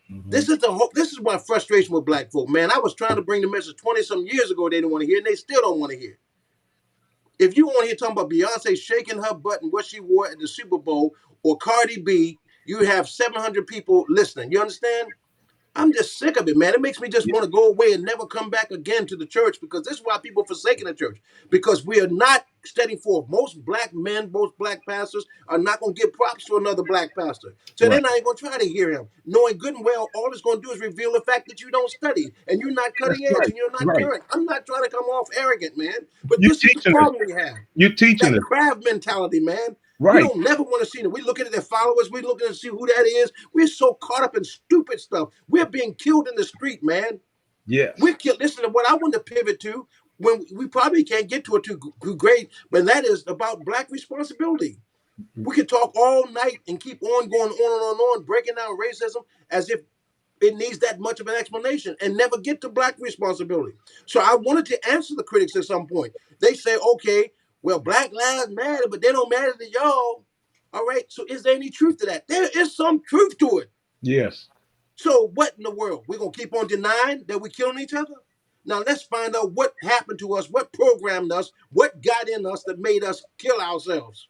Hmm. This is my frustration with black folk, man. I was trying to bring the message 20 some years ago. They didn't want to hear, and they still don't want to hear. If you want to hear talking about Beyonce shaking her butt and what she wore at the Super Bowl, or Cardi B, you have 700 people listening. You understand? I'm just sick of it, man. It makes me just Yeah. want to go away and never come back again to the church, because this is why people are forsaking the church, because we are not steady forth. Most black men, most black pastors are not going to give props to another black pastor. So they're Right. not even going to try to hear him, knowing good and well all it's going to do is reveal the fact that you don't study and you're not That's cutting edge right. and you're not Right. current. I'm not trying to come off arrogant, man, but You this is the teaching us. problem we have. You teaching That us. crab mentality, man. We Right. don't never want to see them. We looking at their followers. We looking to see who that is. We're so caught up in stupid stuff. We're being killed in the street, man. Yes. We're killed. Listen to what I want to pivot to, when we probably can't get to it too great, but that is about black responsibility. We could talk all night and keep on going on, breaking down racism as if it needs that much of an explanation, and never get to black responsibility. So I wanted to answer the critics at some point. They say, okay, well, Black Lives Matter, but they don't matter to y'all. All right. So is there any truth to that? There is some truth to it. Yes. So what in the world? We're gonna keep on denying that we're killing each other? Now let's find out what happened to us, what programmed us, what got in us that made us kill ourselves.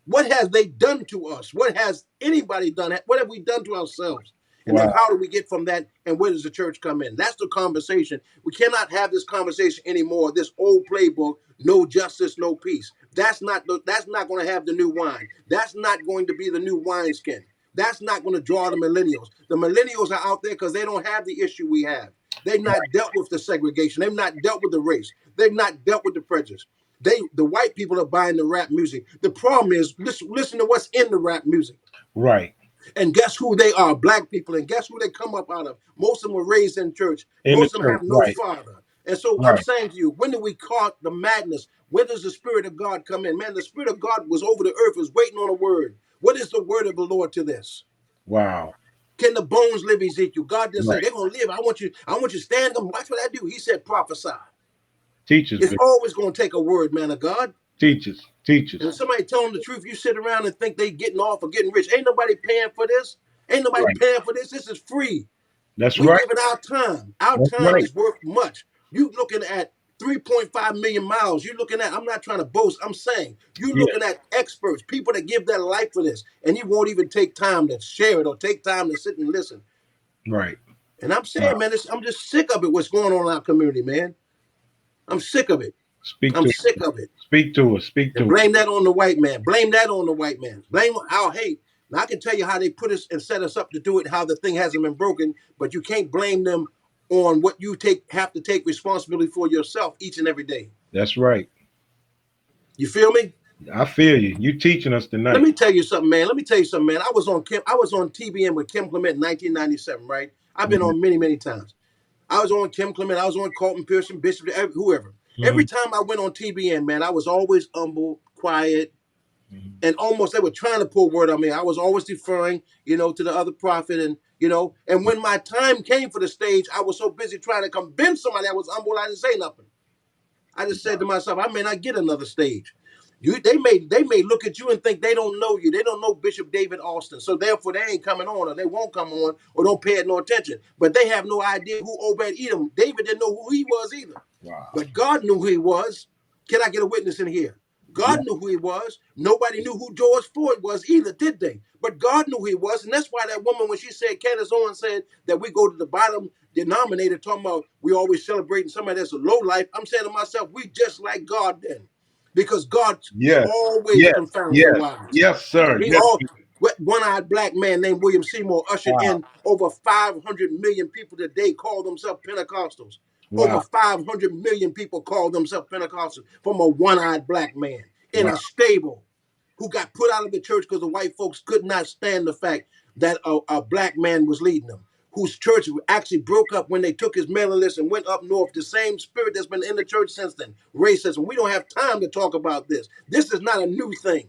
What has they done to us? What has anybody done? What have we done to ourselves? And then Wow. how do we get from that, and where does the church come in? That's the conversation. We cannot have this conversation anymore. This old playbook, no justice, no peace. That's not going to have the new wine. That's not going to be the new wineskin. That's not going to draw the millennials. The millennials are out there because they don't have the issue we have. They've not dealt with the segregation. They've not dealt with the race. They've not dealt with the prejudice. The white people are buying the rap music. The problem is, listen to what's in the rap music. Right. And guess who they are? Black people. And guess who they come up out of? Most of them were raised in church. In the Most of them church. have no Right. father. And so I'm Right. saying to you, when do we caught the madness? When does the Spirit of God come in? Man, the Spirit of God was over the earth, was waiting on a word. What is the word of the Lord to this? Wow. Can the bones live, Ezekiel? God didn't say Right. they're gonna live. I want you to stand them. Watch what I do. He said prophesy. Teachers. It's always gonna take a word, man of God. Teachers. Teachers. And if somebody tell them the truth, you sit around and think they getting off or getting rich. Ain't nobody paying for this. Ain't nobody Right. paying for this. This is free. That's We right. give it our time. Our That's time right. is worth much. You looking at 3.5 million miles. You're looking at, I'm not trying to boast, I'm saying, you're Yeah. looking at experts, people that give their life for this, and you won't even take time to share it or take time to sit and listen. Right. And I'm Wow. saying, man, I'm just sick of it, what's going on in our community, man. I'm sick of it. Speak I'm to sick of it. speak to us. Speak And to us. blame that on the white man. Blame that on the white man. Blame our hate. Now, I can tell you how they put us and set us up to do it, how the thing hasn't been broken, but you can't blame them on what you have to take responsibility for yourself each and every day. That's right. You feel me? I feel you. You teaching us Let tonight. me tell you something, man. Let me tell you something, man. I was on TBN with Kim Clement in 1997, right? I've been Mhm. on many, many times. I was on Kim Clement. I was on Colton Pearson, Bishop, whoever. Every Mhm. time I went on TBN, man, I was always humble, quiet, Mhm. and almost they were trying to pull word on me. I was always deferring, to the other prophet, and when my time came for the stage, I was so busy trying to convince somebody I was humble, I didn't say nothing. I just said to myself, I may not get another stage. They may look at you and think they don't know you. They don't know Bishop David Austin. So therefore they ain't coming on, or they won't come on, or don't pay it no attention. But they have no idea who Obed Edom. David didn't know who he was either. Wow. But God knew who he was. Can I get a witness in here? Yeah. God knew who he was. Nobody knew who George Floyd was either, did they? But God knew who he was. And that's why that woman, when she said, Candace Owens said that we go to the bottom denominator, talking about we always celebrating somebody that's a low life. I'm saying to myself, we just like God then. Because God Yes. always Yes. confounds the Yes. wise. Yes, sir. He Yes. all One-eyed black man named William Seymour ushered Wow. in over 500 million people today call themselves Pentecostals. Over Wow. 500 million people call themselves Pentecostals from a one-eyed black man in Wow. a stable who got put out of the church because the white folks could not stand the fact that a black man was leading them, whose church actually broke up when they took his mailing list and went up north. The same spirit that's been in the church since then, racism. We don't have time to talk about this. This is not a new thing.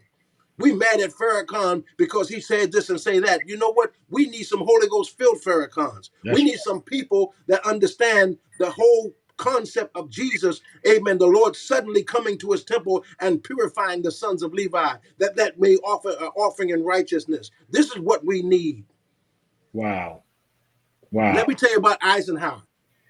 We mad at Farrakhan because he said this and say that. You know what? We need some Holy Ghost filled Farrakhans. We That's need some people that understand the whole concept of Jesus, amen, the Lord suddenly coming to his temple and purifying the sons of Levi, that may offer an offering in righteousness. This is what we need. wow. Wow. Let me tell you about Eisenhower,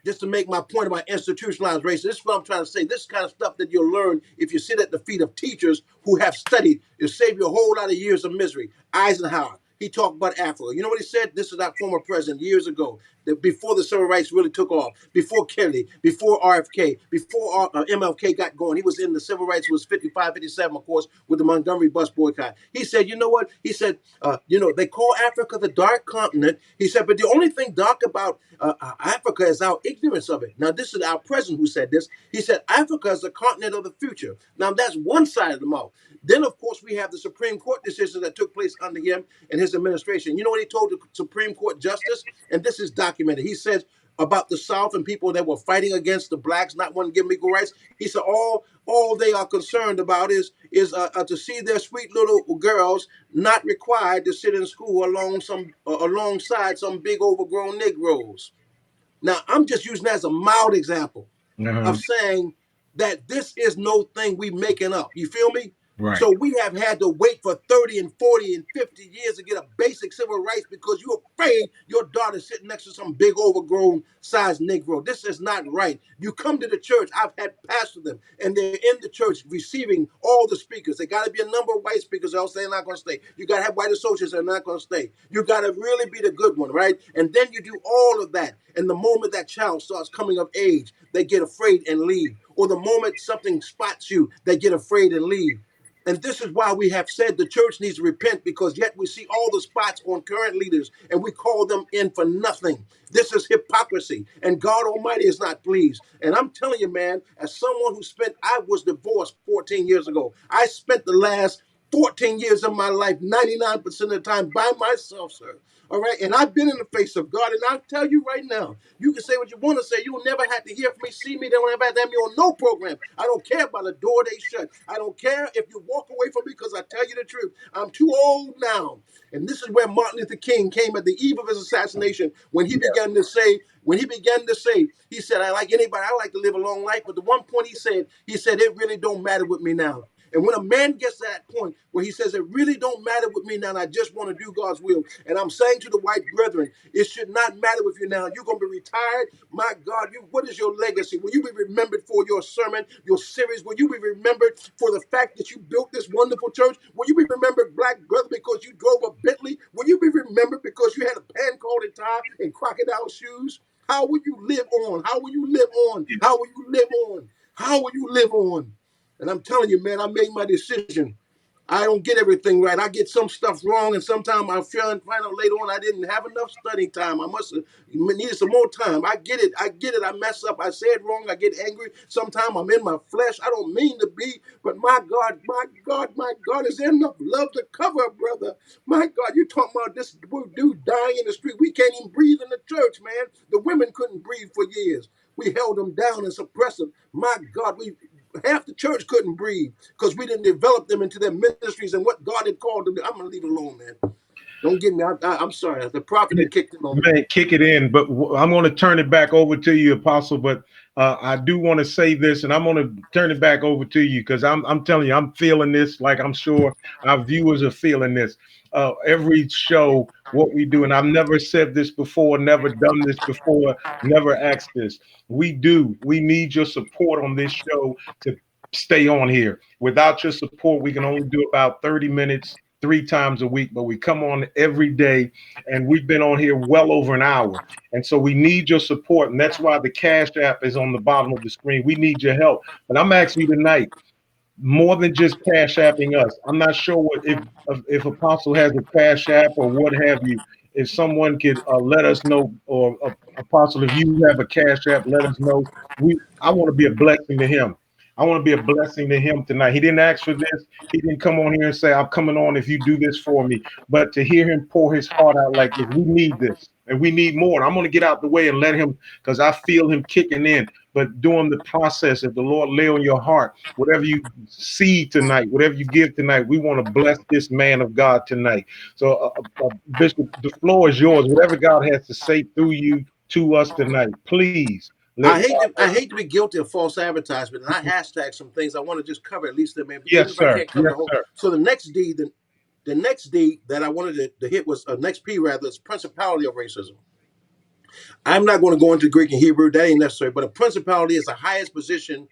just to make my point about institutionalized racism. This is what I'm trying to say. This kind of stuff that you'll learn if you sit at the feet of teachers who have studied. It'll save you a whole lot of years of misery. Eisenhower, he talked about Africa. You know what he said? This is our former president years ago, that before the civil rights really took off, before Kennedy, before RFK, before MLK got going. He was in the civil rights, was 55, 57, of course, with the Montgomery bus boycott. He said, you know what? He said, they call Africa the dark continent. He said, but the only thing dark about Africa is our ignorance of it. Now, this is our president who said this. He said, Africa is the continent of the future. Now, that's one side of the mouth. Then, of course, we have the Supreme Court decision that took place under him and his administration. You know what he told the Supreme Court justice? And this is documented. He says about the South and people that were fighting against the blacks, not wanting to give them equal rights. He said all they are concerned about is to see their sweet little girls not required to sit in school alongside some big overgrown Negroes. Now, I'm just using that as a mild example Uh-huh. of saying that this is no thing we making up. You feel me? Right. So we have had to wait for 30 and 40 and 50 years to get a basic civil rights because you're afraid your daughter's sitting next to some big overgrown sized Negro. This is not right. You come to the church, I've had pastors them, and they're in the church receiving all the speakers. They got to be a number of white speakers, else they're not going to stay. You got to have white associates, they're not going to stay. You got to really be the good one, right? And then you do all of that. And the moment that child starts coming of age, they get afraid and leave. Or the moment something spots you, they get afraid and leave. And this is why we have said the church needs to repent, because yet we see all the spots on current leaders and we call them in for nothing. This is hypocrisy, and God Almighty is not pleased. And I'm telling you, man, as someone I was divorced 14 years ago. I spent the last 14 years of my life, 99% of the time, by myself, sir. All right. And I've been in the face of God. And I'll tell you right now, you can say what you want to say. You'll never have to hear from me, see me. They don't ever have to have me on no program. I don't care about the door they shut. I don't care if you walk away from me, because I tell you the truth. I'm too old now. And this is where Martin Luther King came at the eve of his assassination, when he began to say, he said, I like anybody, I like to live a long life. But the one point he said, it really don't matter with me now. And when a man gets to that point where he says, it really don't matter with me now, and I just want to do God's will. And I'm saying to the white brethren, it should not matter with you now. You're going to be retired. My God, what is your legacy? Will you be remembered for your sermon, your series? Will you be remembered for the fact that you built this wonderful church? Will you be remembered, black brother, because you drove a Bentley? Will you be remembered because you had a pan-coated tie and crocodile shoes? How will you live on? How will you live on? How will you live on? How will you live on? And I'm telling you, man, I made my decision. I don't get everything right. I get some stuff wrong, and sometimes I find out later on I didn't have enough study time. I must have needed some more time. I get it. I mess up. I say it wrong. I get angry. Sometimes I'm in my flesh. I don't mean to be, but my God, my God, is there enough love to cover, brother? My God, you talking about this dude dying in the street. We can't even breathe in the church, man. The women couldn't breathe for years. We held them down and suppressed them. My God, half the church couldn't breathe because we didn't develop them into their ministries and what God had called them to. I'm going to leave it alone, man. Don't get me. I'm sorry. The prophet had kicked it on. Man, kick it in. But I'm going to turn it back over to you, Apostle. But I do want to say this, and I'm going to turn it back over to you, because I'm telling you, I'm feeling this, like I'm sure our viewers are feeling this. Every show, what we do, and I've never said this before, never done this before, never asked this. We need your support on this show to stay on here. Without your support, we can only do about 30 minutes 3 times a week, but we come on every day, and we've been on here well over an hour. And so we need your support. And that's why the Cash App is on the bottom of the screen. We need your help. But I'm asking you tonight, more than just Cash Apping us. I'm not sure if Apostle has a Cash App or what have you. If someone could let us know, or Apostle, if you have a Cash App, let us know. I want to be a blessing to him. I want to be a blessing to him tonight. He didn't ask for this. He didn't come on here and say, I'm coming on if you do this for me. But to hear him pour his heart out like this, we need this. And we need more. And I'm going to get out the way and let him, because I feel him kicking in. But during the process, if the Lord lay on your heart, whatever you see tonight, whatever you give tonight, we want to bless this man of God tonight. So, Bishop, the floor is yours. Whatever God has to say through you to us tonight, please. I hate to be guilty of false advertisement, and I hashtag some things I want to just cover at least them, even Yes, if I sir. can't cover Yes, the whole. sir. So the next D that I wanted to hit was next P rather is principality of racism. I'm not going to go into Greek and Hebrew, that ain't necessary, but a principality is the highest position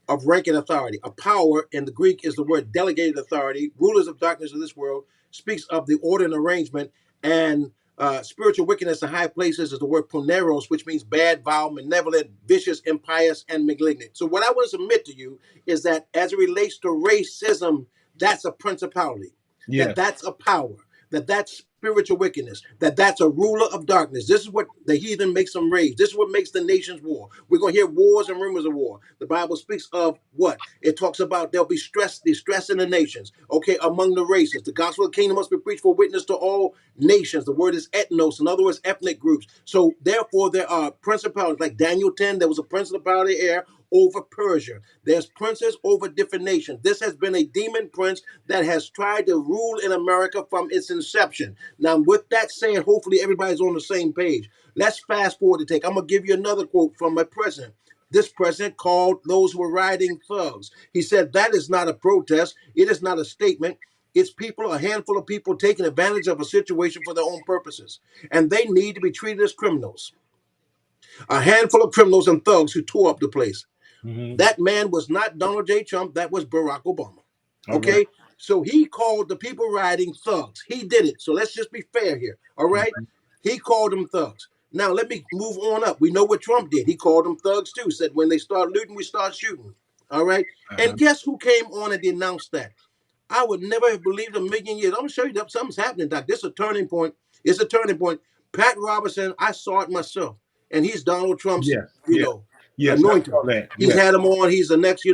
of rank and authority. A power in the Greek is the word delegated authority. Rulers of darkness of this world speaks of the order and arrangement, and spiritual wickedness in high places is the word poneros, which means bad, vile, malevolent, vicious, impious, and malignant. So what I want to submit to you is that as it relates to racism, that's a principality, Yes. that's a power, that's spiritual wickedness, that's a ruler of darkness. This is what the heathen makes them rage. This is what makes the nations war. We're going to hear wars and rumors of war. The Bible speaks of what? It talks about there'll be distress in the nations, okay, among the races. The gospel of the kingdom must be preached for witness to all nations. The word is ethnos, in other words, ethnic groups. So therefore, there are principalities. Like Daniel 10, there was a principality here over Persia. There's princes over different nations. This has been a demon prince that has tried to rule in America from its inception. Now, with that said, hopefully everybody's on the same page. Let's fast forward to take. I'm going to give you another quote from my president. this president called those who were rioting thugs. He said that is not a protest. It is not a statement. It's people, a handful of people taking advantage of a situation for their own purposes. And they need to be treated as criminals. A handful of criminals and thugs who tore up the place. Mm-hmm. That man was not Donald J. Trump. That was Barack Obama. All right. Okay? So he called the people rioting thugs. He did it. So let's just be fair here. All right? He called them thugs. Now let me move on up. We know what Trump did. He called them thugs too. Said when they start looting, we start shooting. All right? Uh-huh. And guess who came on and denounced that? I would never have believed a million years. I'm gonna show you that something's happening, Doc. This is a turning point. It's a turning point. Pat Robertson, I saw it myself. And he's Donald Trump's, Yes. Yes. Yes. I anointed. saw that. He's Yes. had him on. He's the next,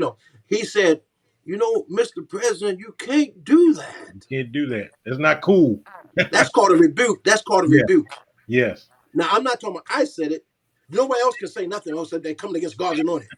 He said, Mr. President, you can't do that. Can't do that. It's not cool. That's called a rebuke. That's called a Yeah. rebuke. Yes. Now, I'm not talking about I said it. Nobody else can say nothing else that they're coming against God's anointed.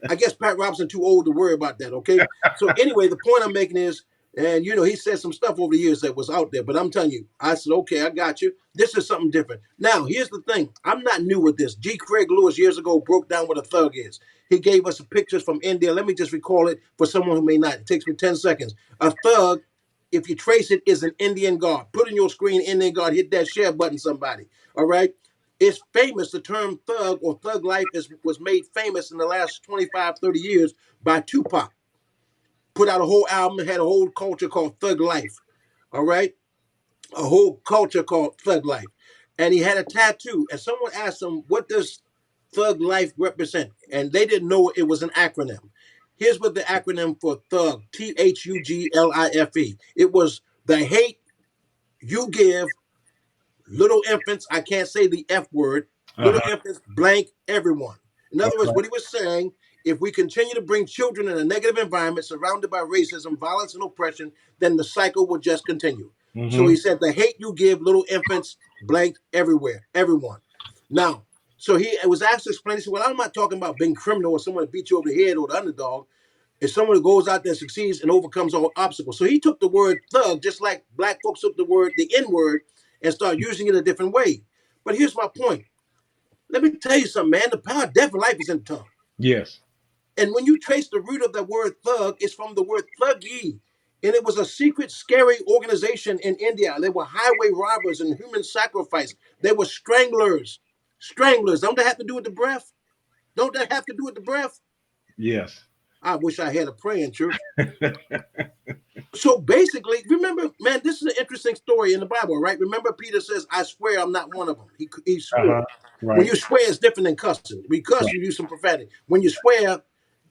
I guess Pat Robertson too old to worry about that, okay? So anyway, the point I'm making is, and he said some stuff over the years that was out there, but I'm telling you, I said, okay, I got you. This is something different. Now, here's the thing. I'm not new with this. G. Craig Lewis years ago broke down what a thug is. He gave us pictures from India. Let me just recall it for someone who may not. It takes me 10 seconds. A thug, if you trace it, is an Indian guard. Put in your screen, Indian guard, hit that share button, somebody. All right? It's famous. The term thug or thug life was made famous in the last 25, 30 years by Tupac. Put out a whole album, had a whole culture called Thug Life. All right? A whole culture called Thug Life. And he had a tattoo. And someone asked him, what does Thug Life represent? And they didn't know it was an acronym. Here's what the acronym for thug, THUGLIFE. It was the hate you give little infants, I can't say the F word, little infants, blank everyone. In other words, what he was saying, if we continue to bring children in a negative environment surrounded by racism, violence, and oppression, then the cycle will just continue. Mm-hmm. So he said, the hate you give little infants, blank everywhere, everyone. Now, so he was asked to explain, he said, well, I'm not talking about being criminal or someone to beat you over the head or the underdog. It's someone who goes out there, succeeds, and overcomes all obstacles. So he took the word thug, just like black folks took the N word, and start using it a different way. But here's my point. Let me tell you something, man. The power of death and life is in the tongue. Yes. And when you trace the root of the word thug, it's from the word thuggy. And it was a secret, scary organization in India. They were highway robbers and human sacrifice. They were stranglers. Stranglers. Don't that have to do with the breath? Don't that have to do with the breath? Yes. I wish I had a praying church. So basically, remember, man, this is an interesting story in the Bible, right? Remember, Peter says, I swear I'm not one of them. He swore. Right. When you swear, it's different than cussing. Because you use some profanity. When you swear,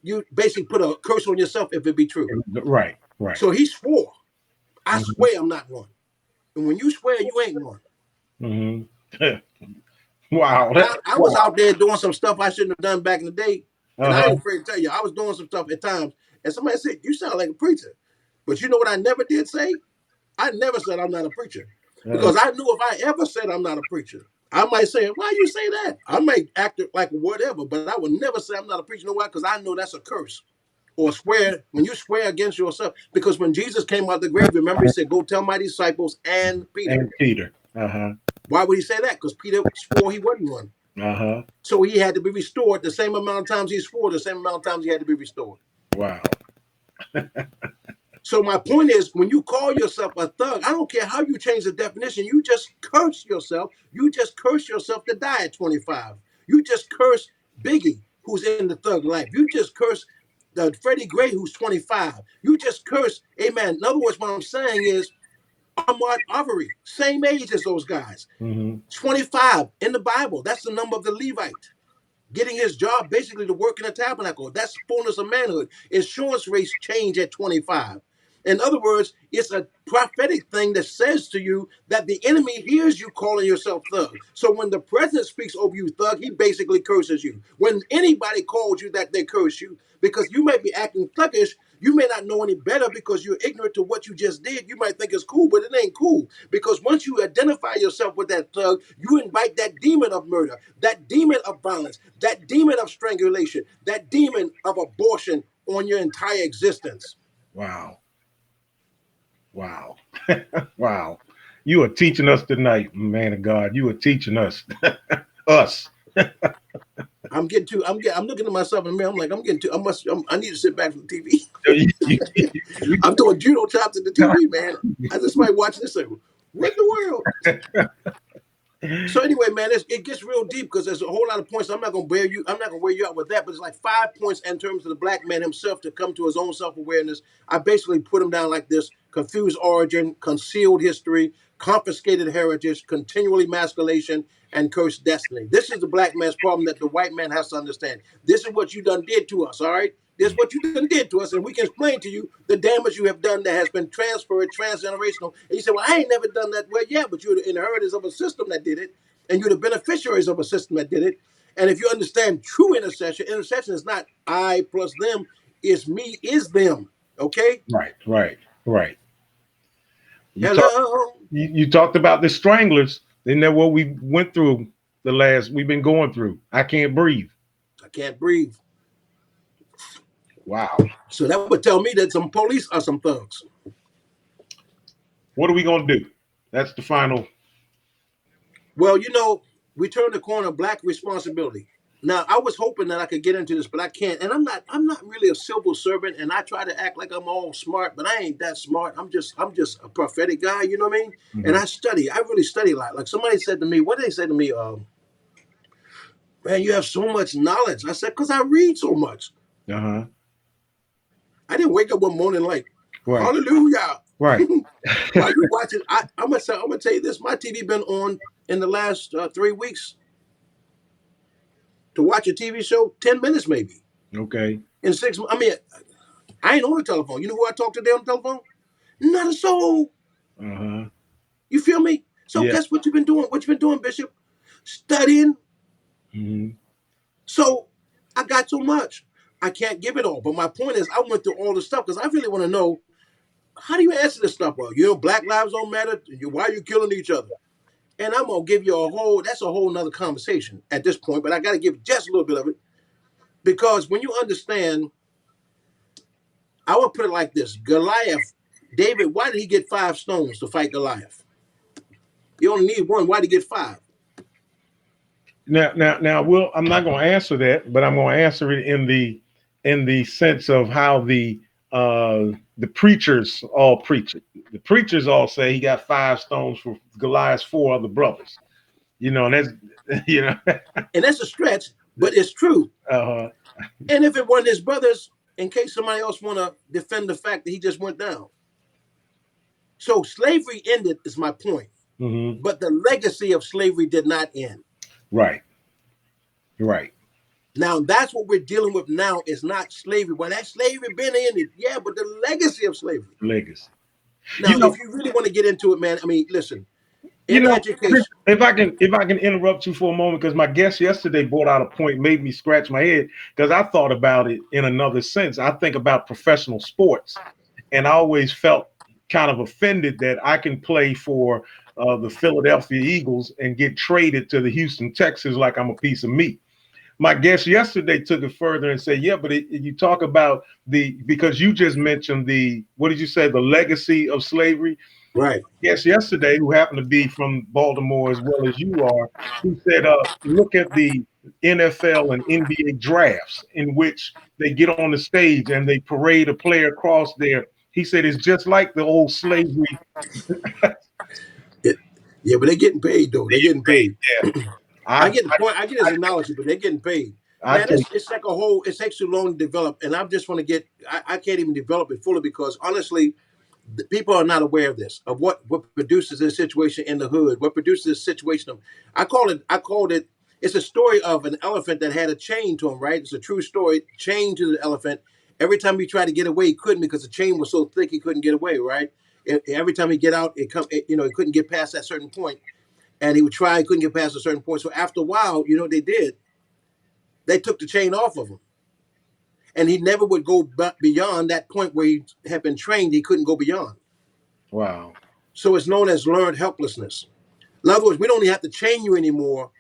you basically put a curse on yourself if it be true. Right. Right. So he swore, I swear I'm not one. And when you swear, you ain't one. Mm-hmm. Wow. I was out there doing some stuff I shouldn't have done back in the day. And I ain't afraid to tell you, I was doing some stuff at times. And somebody said, you sound like a preacher. But you know what I never did say? I never said I'm not a preacher. Because I knew if I ever said I'm not a preacher, I might say, why you say that? I might act like whatever, but I would never say I'm not a preacher. You know why? Because I know that's a curse. Or swear, when you swear against yourself. Because when Jesus came out of the grave, remember he said, go tell my disciples and Peter. And Peter. Why would he say that? Because Peter swore he wasn't one. So he had to be restored the same amount of times he swore, the same amount of times he had to be restored. Wow. So my point is, when you call yourself a thug, I don't care how you change the definition, you just curse yourself. You just curse yourself to die at 25. You just curse Biggie, who's in the thug life. You just curse the Freddie Gray, who's 25. You just curse, amen. In other words, what I'm saying is, Ahmaud Arbery, same age as those guys. 25 in the Bible. That's the number of the Levite. Getting his job basically to work in a tabernacle. That's fullness of manhood. Insurance rates change at 25. In other words, it's a prophetic thing that says to you that the enemy hears you calling yourself thug. So when the president speaks over you thug, he basically curses you. When anybody calls you that, they curse you because you may be acting thuggish. You may not know any better because you're ignorant to what you just did. You might think it's cool, but it ain't cool. Because once you identify yourself with that thug, you invite that demon of murder, that demon of violence, that demon of strangulation, that demon of abortion on your entire existence. Wow. Wow. Wow. You are teaching us tonight, man of God. You are teaching us. Us. I'm looking at myself in the mirror. I'm like, I'm getting too. I need to sit back from the TV. You- I'm doing judo chops at the TV, man. I just might watch this. Like, what in the world? So anyway, man, it gets real deep because there's a whole lot of points. I'm not gonna wear you out with that, but it's like 5 points in terms of the black man himself to come to his own self-awareness. I basically put him down like this: confused origin, concealed history, confiscated heritage, continual emasculation, and cursed destiny. This is the black man's problem that the white man has to understand. This is what you done did to us, all right? This is what you done did to us, and we can explain to you the damage you have done that has been transferred, transgenerational. And you say, well, I ain't never done that. Well, yeah, but you're the inheritors of a system that did it, and you're the beneficiaries of a system that did it. And if you understand true intercession is not I plus them, it's me is them. Okay? right. You talk. Hello. You talked about the stranglers. Isn't that what we went through we've been going through? I can't breathe. I can't breathe. Wow. So that would tell me that some police are some thugs. What are we gonna do? That's the final. Well, we turn the corner, black responsibility. Now, I was hoping that I could get into this, but I can't. And I'm not really a civil servant, and I try to act like I'm all smart, but I ain't that smart. I'm just a prophetic guy, you know what I mean? And Mhm. I study. I really study a lot. Like somebody said to me, what did they say to me? Man, you have so much knowledge. I said, because I read so much. Uh-huh. I didn't wake up one morning like, Right. hallelujah. Right. While you watching, I'm gonna tell you this. My TV been on in the last 3 weeks to watch a TV show, 10 minutes maybe. Okay. In 6 months. I mean, I ain't on the telephone. You know who I talk to today on the telephone? Not a soul. Uh-huh. You feel me? So Yeah. guess what you've been doing? What you've been doing, Bishop? Studying. Hmm. So I got so much. I can't give it all. But my point is, I went through all the stuff because I really want to know, how do you answer this stuff? Well, black lives don't matter. Why are you killing each other? And I'm gonna give you that's a whole nother conversation at this point, but I gotta give just a little bit of it. Because when you understand, I would put it like this: Goliath, David, why did he get 5 stones to fight Goliath? You only need one. Why did he get 5? Now, Will, I'm not going to answer that, but I'm going to answer it in the sense of how the preachers all preach it. The preachers all say he got 5 stones for Goliath's 4 other brothers. And that's you know. And that's a stretch, but it's true. Uh-huh. And if it weren't his brothers, in case somebody else want to defend the fact that he just went down. So slavery ended, is my point. Hmm. But the legacy of slavery did not end. Right. Right. Now that's what we're dealing with now. Is not slavery. Well, that slavery been ended, yeah, but the legacy of slavery. Legacy. You Now, know. if you really want to get into it, man, I mean, listen. You In know. education, If I can interrupt you for a moment, because my guest yesterday brought out a point, made me scratch my head, because I thought about it in another sense. I think about professional sports, and I always felt kind of offended that I can play for the Philadelphia Eagles and get traded to the Houston Texans like I'm a piece of meat. My guest yesterday took it further and said, yeah, but you talk about because you just mentioned what did you say, the legacy of slavery? right? Yes, yesterday, who happened to be from Baltimore as well as you are, he said, look at the NFL and NBA drafts in which they get on the stage and they parade a player across there. He said it's just like the old slavery. It, yeah, but they're getting paid though. They're getting paid. Yeah, I I, get the point. I get his analogy, but they're getting paid. I Man, take. it's like a whole. It takes too long to develop, and I just want to get. I can't even develop it fully because honestly, the people are not aware of this, of what produces this situation in the hood, what produces this situation of. I called it. It's a story of an elephant that had a chain to him. Right, it's a true story. Chain to the elephant. Every time he tried to get away, he couldn't because the chain was so thick he couldn't get away. Right. Every time he get out, he couldn't get past that certain point and he would try, he couldn't get past a certain point. So after a while, you know what they did? They took the chain off of him. And he never would go beyond that point where he had been trained, he couldn't go beyond. Wow, So it's known as learned helplessness. In other words, we don't even have to chain you anymore.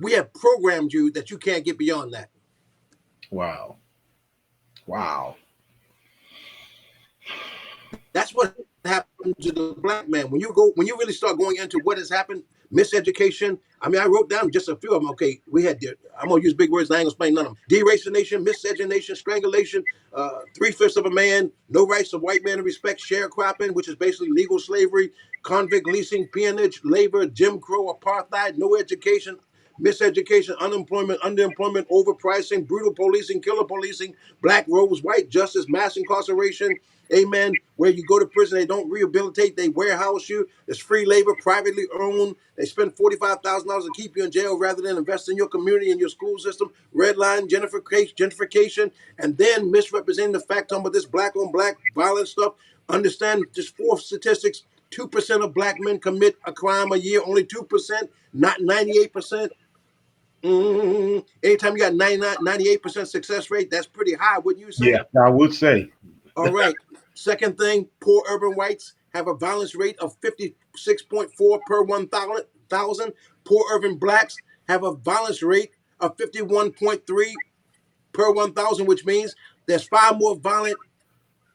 We have programmed you that you can't get beyond that. wow, wow. That's what happened to the black man. When you really start going into what has happened, miseducation. I mean, I wrote down just a few of them. Okay, we had, I'm going to use big words. I ain't going to explain none of them. Deracination, miscegenation, strangulation, 3/5 of a man, no rights of white man to respect, sharecropping, which is basically legal slavery, convict leasing, peonage, labor, Jim Crow, apartheid, no education, miseducation, unemployment, underemployment, overpricing, brutal policing, killer policing, black robes, white justice, mass incarceration, amen, where you go to prison, they don't rehabilitate, they warehouse you, there's free labor, privately owned, they spend $45,000 to keep you in jail rather than invest in your community and your school system, red line, gentrification, and then misrepresenting the fact, talking about this black on black violence stuff. Understand just four statistics: 2% of black men commit a crime a year, only 2%, not 98%. Anytime you got 98% success rate, that's pretty high, wouldn't you say? Yeah, I would say. All right. Second thing, poor urban whites have a violence rate of 56.4 per 1,000. Poor urban blacks have a violence rate of 51.3 per 1,000, which means there's far more violent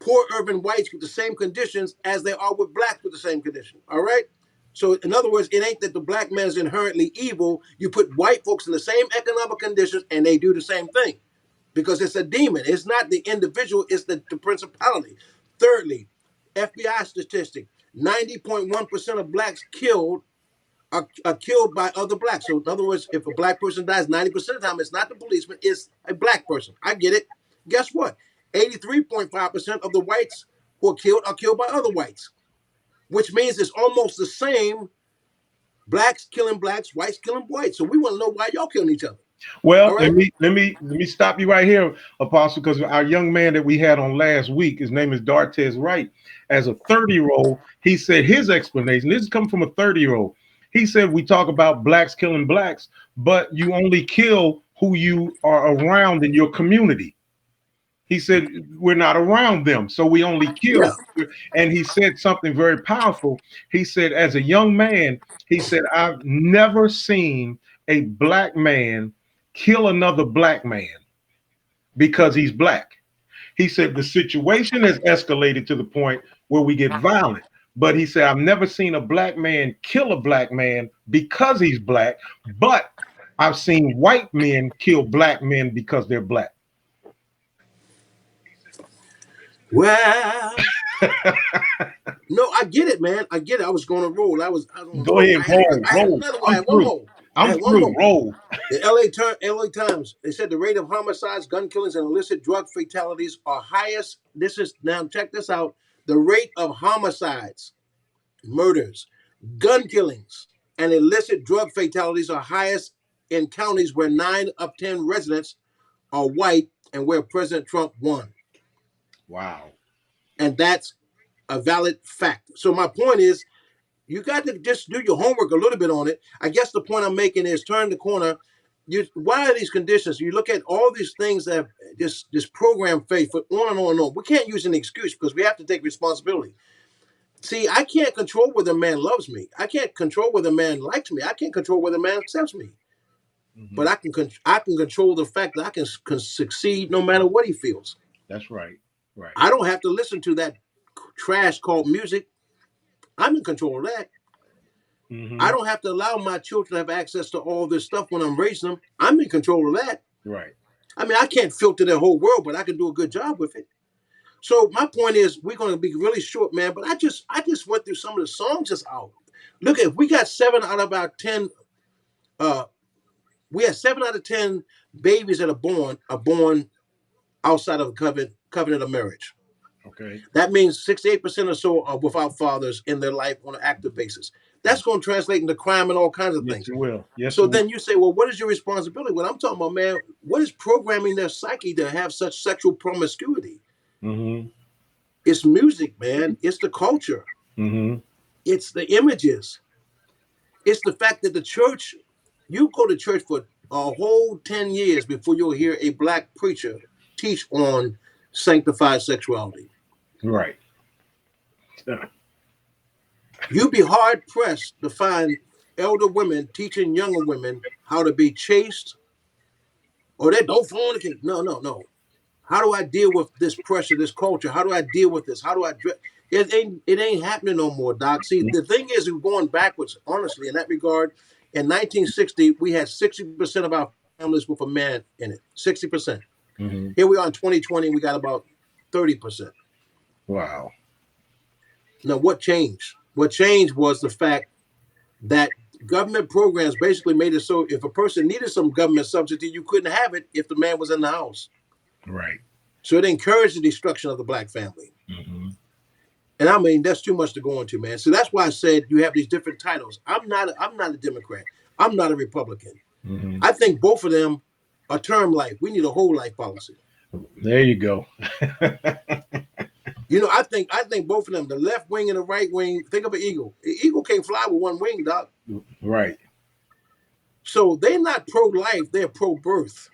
poor urban whites with the same conditions as they are with blacks with the same condition. All right? So, in other words, it ain't that the black man is inherently evil. You put white folks in the same economic conditions and they do the same thing because it's a demon. It's not the individual, it's the principality. Thirdly, FBI statistic: 90.1% of blacks killed are killed by other blacks. So, in other words, if a black person dies, 90% of the time, it's not the policeman, it's a black person. I get it. Guess what? 83.5% of the whites who are killed by other whites, which means it's almost the same. Blacks killing blacks, whites killing whites. So we want to know why y'all killing each other. Well, All let right? me stop you right here, Apostle, because our young man that we had on last week, his name is Dartez Wright. As a 30-year-old, he said his explanation. This is coming from a 30-year-old. He said we talk about blacks killing blacks, but you only kill who you are around in your community. He said we're not around them, so we only Yeah. kill. And he said something very powerful. He said, as a young man, he said, I've never seen a black man kill another black man because he's black. He said the situation has escalated to the point where we get violent. But he said, I've never seen a black man kill a black man because he's black, but I've seen white men kill black men because they're black. Well, no, I get it, man. I get it. I was going to roll. I was on a Go roll. ahead, roll, I had roll. another one. I I'm had one through. more. I I'm had one through. more. Roll. The LA Times, they said the rate of homicides, gun killings, and illicit drug fatalities are highest. This is, now check this out. The rate of homicides, murders, gun killings, and illicit drug fatalities are highest in counties where 9 of 10 residents are white and where President Trump won. Wow. And that's a valid fact. So my point is, you got to just do your homework a little bit on it. I guess the point I'm making is turn the corner. Why are these conditions? You look at all these things that this program faith on and on and on. We can't use an excuse because we have to take responsibility. See, I can't control whether a man loves me. I can't control whether a man likes me. I can't control whether a man accepts me. But I can control the fact that I can succeed no matter what he feels. That's right. Right. I don't have to listen to that trash called music. I'm in control of that. I don't have to allow my children to have access to all this stuff when I'm raising them. I'm in control of that. Right. I mean, I can't filter their whole world, but I can do a good job with it. So my point is, we're going to be really short, man. But I just went through some of the songs that's out. Look, if we got 7 out of our 10, we have 7 out of 10 babies that are born outside of a covenant of marriage. Okay. That means 68% or so are without fathers in their life on an active basis. That's going to translate into crime and all kinds of Yes, things. it will. Yes, So it will. then you say, well, what is your responsibility? What I'm talking about, man, what is programming their psyche to have such sexual promiscuity? Mm-hmm. It's music, man. It's the culture. Mm-hmm. It's the images. It's the fact that the church, you go to church for a whole 10 years before you'll hear a black preacher teach on sanctified sexuality. Right. You'd be hard pressed to find elder women teaching younger women how to be chaste or they don't fornicate. No. How do I deal with this pressure, this culture? How do I deal with this? How do I It ain't happening no more, Doc. See, the thing is, we're going backwards, honestly, in that regard. In 1960, we had 60% of our families with a man in it. 60%. Mm-hmm. Here we are in 2020, we got about 30%. Wow. Now, what changed? What changed was the fact that government programs basically made it so if a person needed some government subsidy, you couldn't have it if the man was in the house. Right. So it encouraged the destruction of the black family. Mm-hmm. And I mean, that's too much to go into, man. So that's why I said you have these different titles. I'm not a Democrat. I'm not a Republican. Mm-hmm. I think both of them are term life. We need a whole life policy. There you go. You know, I think both of them, the left wing and the right wing, think of an eagle. An eagle can't fly with one wing, Doc. Right. So they're not pro-life, they're pro-birth.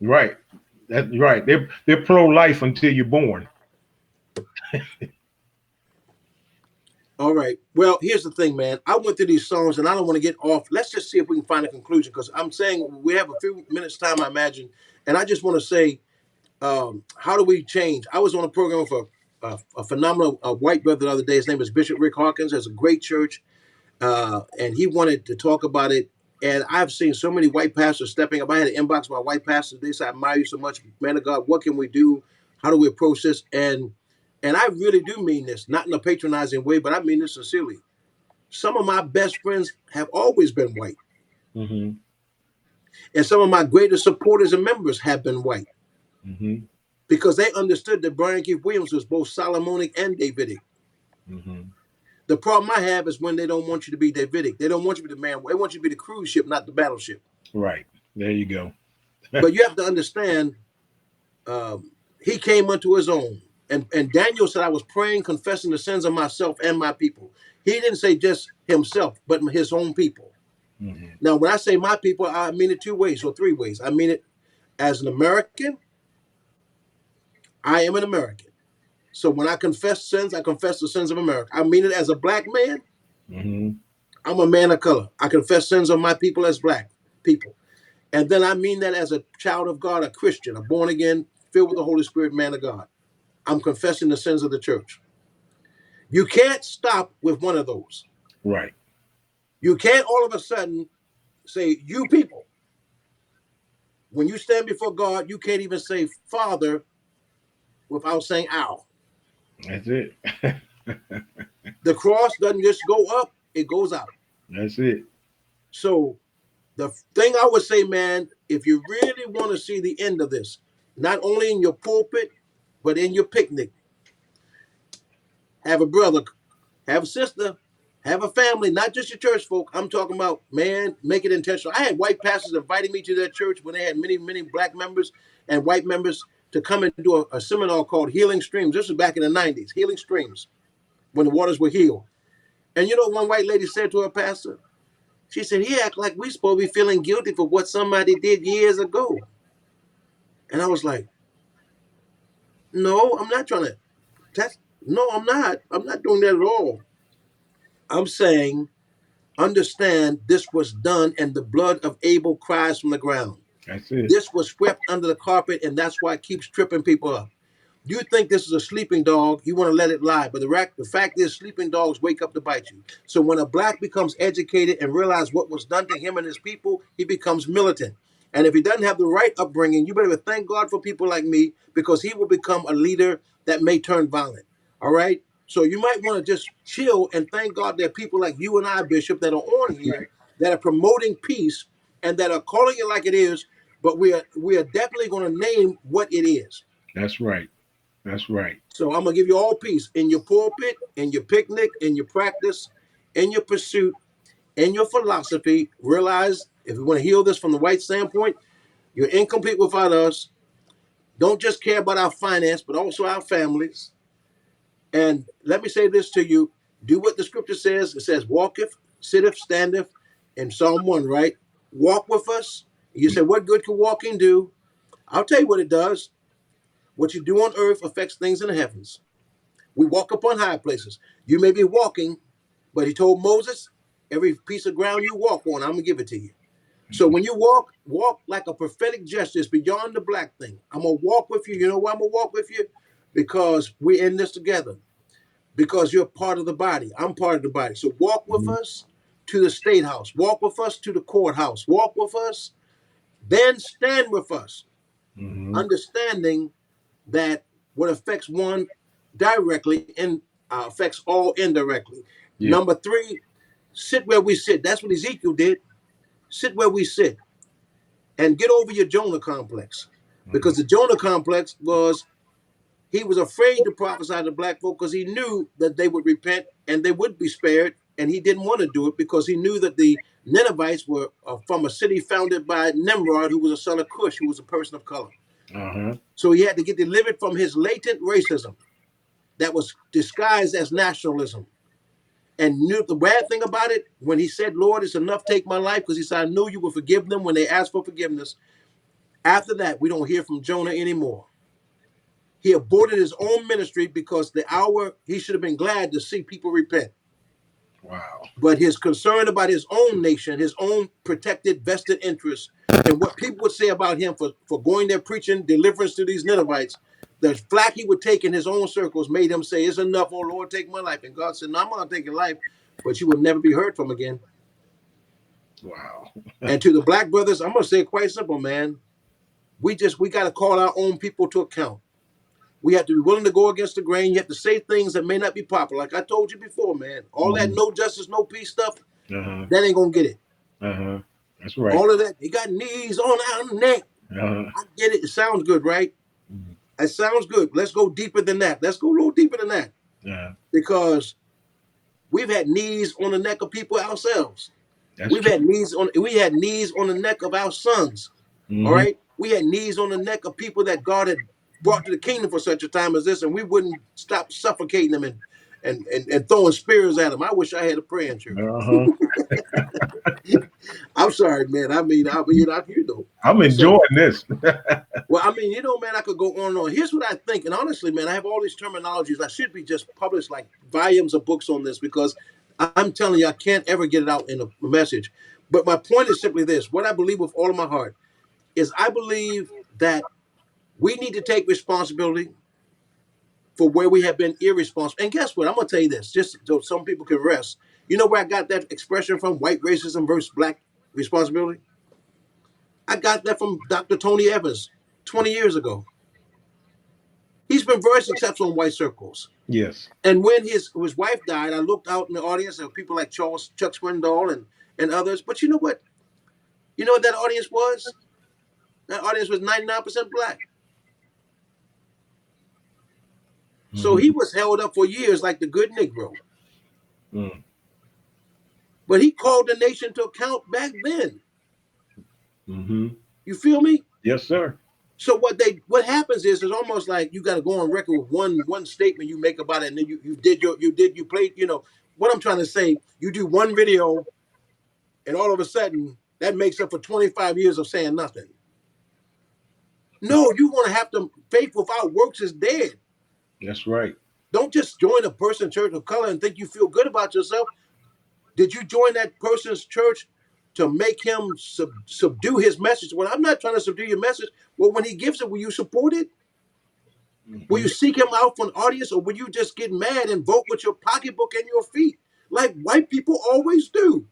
Right. That's right. They're pro-life until you're born. All right. Well, here's the thing, man. I went through these songs and I don't want to get off. Let's just see if we can find a conclusion because I'm saying we have a few minutes time, I imagine. And I just want to say, how do we change? I was on a program for a phenomenal white brother the other day. His name is Bishop Rick Hawkins. Has a great church. And he wanted to talk about it. And I've seen so many white pastors stepping up. I had an inbox my white pastors. They said, I admire you so much, man of God. What can we do? How do we approach this? And I really do mean this, not in a patronizing way, but I mean this sincerely. Some of my best friends have always been white. Mm-hmm. And some of my greatest supporters and members have been white. Mm-hmm. Because they understood that Brian Kieth Williams was both Solomonic and Davidic. Mm-hmm. The problem I have is when they don't want you to be Davidic. They don't want you to be the man. They want you to be the cruise ship, not the battleship. Right. There you go. But you have to understand, he came unto his own. And Daniel said, I was praying, confessing the sins of myself and my people. He didn't say just himself, but his own people. Mm-hmm. Now, when I say my people, I mean it two ways or three ways. I mean it as an American. I am an American. So when I confess sins, I confess the sins of America. I mean it as a black man. Mm-hmm. I'm a man of color. I confess sins of my people as black people. And then I mean that as a child of God, a Christian, a born again, filled with the Holy Spirit, man of God. I'm confessing the sins of the church. You can't stop with one of those. Right. You can't all of a sudden say, you people. When you stand before God, you can't even say Father without saying ow. That's it. The cross doesn't just go up, it goes out. That's it. So the thing I would say, man, if you really want to see the end of this, not only in your pulpit, but in your picnic, have a brother, have a sister, have a family, not just your church folk. I'm talking about, man, make it intentional. I had white pastors inviting me to their church when they had many, many black members and white members to come and do a seminar called Healing Streams. This was back in the 90s, Healing Streams, when the waters were healed. And you know what one white lady said to her pastor? She said, he act like we supposed to be feeling guilty for what somebody did years ago. And I was like, no, I'm not trying to. No, I'm not. I'm not doing that at all. I'm saying, understand this was done and the blood of Abel cries from the ground. That's it. This was swept under the carpet and that's why it keeps tripping people up. You think this is a sleeping dog, you want to let it lie. But the fact is, sleeping dogs wake up to bite you. So when a black becomes educated and realize what was done to him and his people, he becomes militant. And if he doesn't have the right upbringing, you better thank God for people like me because he will become a leader that may turn violent. All right? So you might want to just chill and thank God there are people like you and I, Bishop, that are on here that are promoting peace and that are calling it like it is. But we are definitely going to name what it is. That's right. That's right. So I'm going to give you all peace in your pulpit, in your picnic, in your practice, in your pursuit, in your philosophy. Realize if we want to heal this from the white standpoint, you're incomplete without us. Don't just care about our finance, but also our families. And let me say this to you. Do what the scripture says. It says, walketh, sitteth, standeth in Psalm 1, right? Walk with us. You say, what good can walking do? I'll tell you what it does. What you do on earth affects things in the heavens. We walk upon high places. You may be walking, but he told Moses, every piece of ground you walk on, I'm going to give it to you. So when you walk like a prophetic gesture. It's beyond the black thing. I'm going to walk with you. You know why I'm going to walk with you? Because we're in this together. because you're part of the body. I'm part of the body. So walk with Mhm. us to the state house. Walk with us to the courthouse. Walk with us, then stand with us, Mhm. understanding that what affects one directly affects all indirectly. Yeah. Number three, sit where we sit. That's what Ezekiel did. Sit where we sit and get over your Jonah complex. Mhm. Because the Jonah complex was he was afraid to prophesy to black folk because he knew that they would repent and they would be spared. And he didn't want to do it because he knew that the Ninevites were from a city founded by Nimrod, who was a son of Cush, who was a person of color. Uh-huh. So he had to get delivered from his latent racism that was disguised as nationalism. And knew the bad thing about it, when he said, Lord, it's enough, take my life, because he said, I knew you would forgive them when they asked for forgiveness. After that, we don't hear from Jonah anymore. He aborted his own ministry because the hour he should have been glad to see people repent. Wow. But his concern about his own nation, his own protected, vested interests, and what people would say about him for going there preaching deliverance to these Ninevites, the flack he would take in his own circles made him say, it's enough, oh Lord, take my life. And God said, no, I'm going to take your life, but you will never be heard from again. Wow. And to the black brothers, I'm going to say it quite simple, man. We got to call our own people to account. We have to be willing to go against the grain. You have to say things that may not be popular. Like I told you before, man, all that Mhm. no justice, no peace stuff, Uh-huh. that ain't going to get it. Uh-huh. That's right. All of that, you got knees on our neck. Uh-huh. I get it. It sounds good, right? Mhm. It sounds good. Let's go deeper than that. Let's go a little deeper than that. Yeah. Because we've had knees on the neck of people ourselves. That's We had knees on the neck of our sons. All true. right. We had knees on the neck of people that God had brought to the kingdom for such a time as this, and we wouldn't stop suffocating them and throwing spears at them. I wish I had a praying church. Uh-huh. I'm sorry, man. I'm So, enjoying this. well, I mean, man, I could go on and on. Here's what I think, and honestly, man, I have all these terminologies. I should be just published like volumes of books on this because I'm telling you, I can't ever get it out in a message. But my point is simply this: what I believe with all of my heart is, I believe that we need to take responsibility for where we have been irresponsible. And guess what? I'm going to tell you this, just so some people can rest. You know where I got that expression from? White racism versus black responsibility. I got that from Dr. Tony Evans 20 years ago. He's been very successful in white circles. Yes. And when his wife died, I looked out in the audience and people like Chuck Swindoll and others. But you know what? You know what that audience was? That audience was 99% black. So Mm-hmm. he was held up for years like the good Negro. Mm. But he called the nation to account back then. Mm-hmm. You feel me? Yes, sir. So what happens is it's almost like you got to go on record with one statement you make about it, and then you played. What I'm trying to say. You do one video, and all of a sudden that makes up for 25 years of saying nothing. No, you want to have to faith without works is dead. That's right. Don't just join a person's church of color and think you feel good about yourself. Did you join that person's church to make him subdue his message? Well, I'm not trying to subdue your message. Well, when he gives it, will you support it? Will Mm-hmm. you seek him out for an audience, or will you just get mad and vote with your pocketbook and your feet, like white people always do?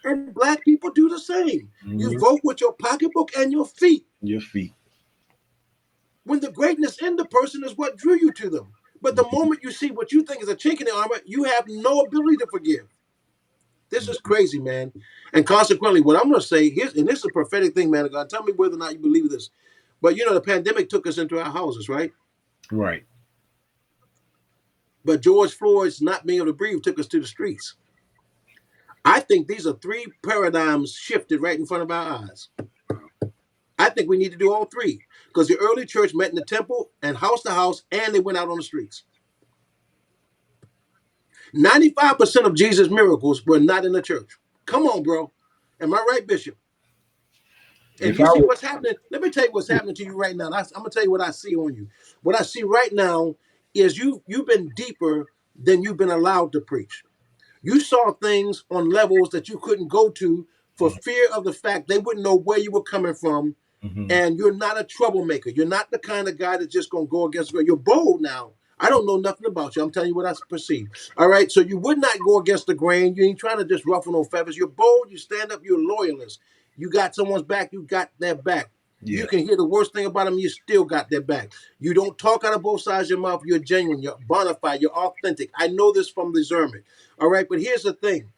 And black people do the same. You Mm-hmm. vote with your pocketbook and your feet. Your feet. When the greatness in the person is what drew you to them. But the moment you see what you think is a chink in the armor, you have no ability to forgive. This is crazy, man. And consequently, what I'm going to say here, and this is a prophetic thing, man of God. Tell me whether or not you believe this. But the pandemic took us into our houses, right? Right. But George Floyd's not being able to breathe took us to the streets. I think these are three paradigms shifted right in front of our eyes. I think we need to do all three, because the early church met in the temple and house to house, and they went out on the streets. 95% of Jesus' miracles were not in the church. Come on, bro. Am I right, Bishop? And If you I see were, what's happening. Let me tell you what's happening to you right now. I'm going to tell you what I see on you. What I see right now is you've been deeper than you've been allowed to preach. You saw things on levels that you couldn't go to for fear of the fact they wouldn't know where you were coming from. mm-hmm. And you're not a troublemaker. You're not the kind of guy that's just going to go against the grain. You're bold now. I don't know nothing about you. I'm telling you what I perceive. All right. So you would not go against the grain. You ain't trying to just ruffle no feathers. You're bold. You stand up. You're loyalist. You got someone's back. You got their back. You Yeah. can hear the worst thing about them. You still got their back. You don't talk out of both sides of your mouth. You're genuine. You're bona fide. You're authentic. I know this from discernment. All right. But here's the thing.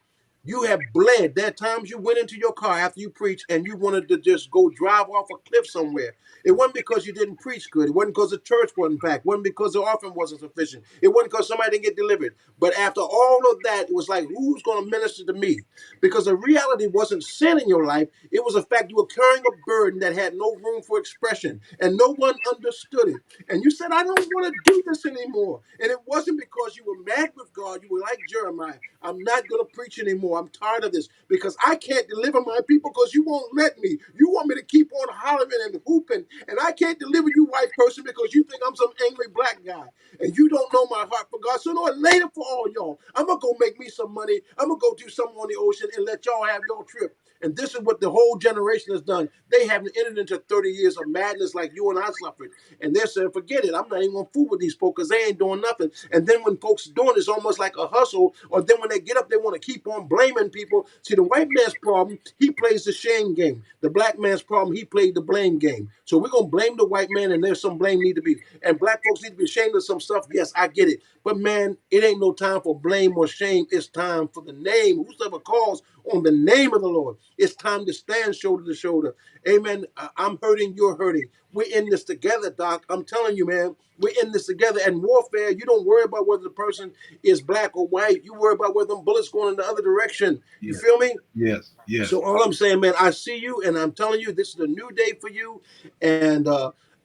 You have bled. There are times you went into your car after you preached and you wanted to just go drive off a cliff somewhere. It wasn't because you didn't preach good. It wasn't because the church wasn't packed. It wasn't because the offering wasn't sufficient. It wasn't because somebody didn't get delivered. But after all of that, it was like, who's going to minister to me? Because the reality wasn't sin in your life. It was the fact you were carrying a burden that had no room for expression and no one understood it. And you said, I don't want to do this anymore. And it wasn't because you were mad with God. You were like Jeremiah. I'm not going to preach anymore. I'm tired of this because I can't deliver my people because you won't let me. You want me to keep on hollering and hooping, and I can't deliver you, white person, because you think I'm some angry black guy and you don't know my heart for God. So, Lord, later for all y'all, I'm going to go make me some money. I'm going to go do something on the ocean and let y'all have your trip. And this is what the whole generation has done. They haven't entered into 30 years of madness like you and I suffered. And they're saying, forget it. I'm not even going to fool with these folks because they ain't doing nothing. And then when folks are doing it, it's almost like a hustle. Or then when they get up, they want to keep on blaming people. See, the white man's problem, he plays the shame game. The black man's problem, he played the blame game. So we're going to blame the white man, and there's some blame need to be. And black folks need to be ashamed of some stuff. Yes, I get it. But man, it ain't no time for blame or shame. It's time for the name. Whosoever calls on the name of the Lord. It's time to stand shoulder to shoulder. Amen. I'm hurting, you're hurting. We're in this together, Doc. I'm telling you, man, we're in this together. And warfare, you don't worry about whether the person is black or white. You worry about whether them bullets going in the other direction. You Yes. feel me? Yes. Yes. So all I'm saying, man, I see you, and I'm telling you, this is a new day for you, and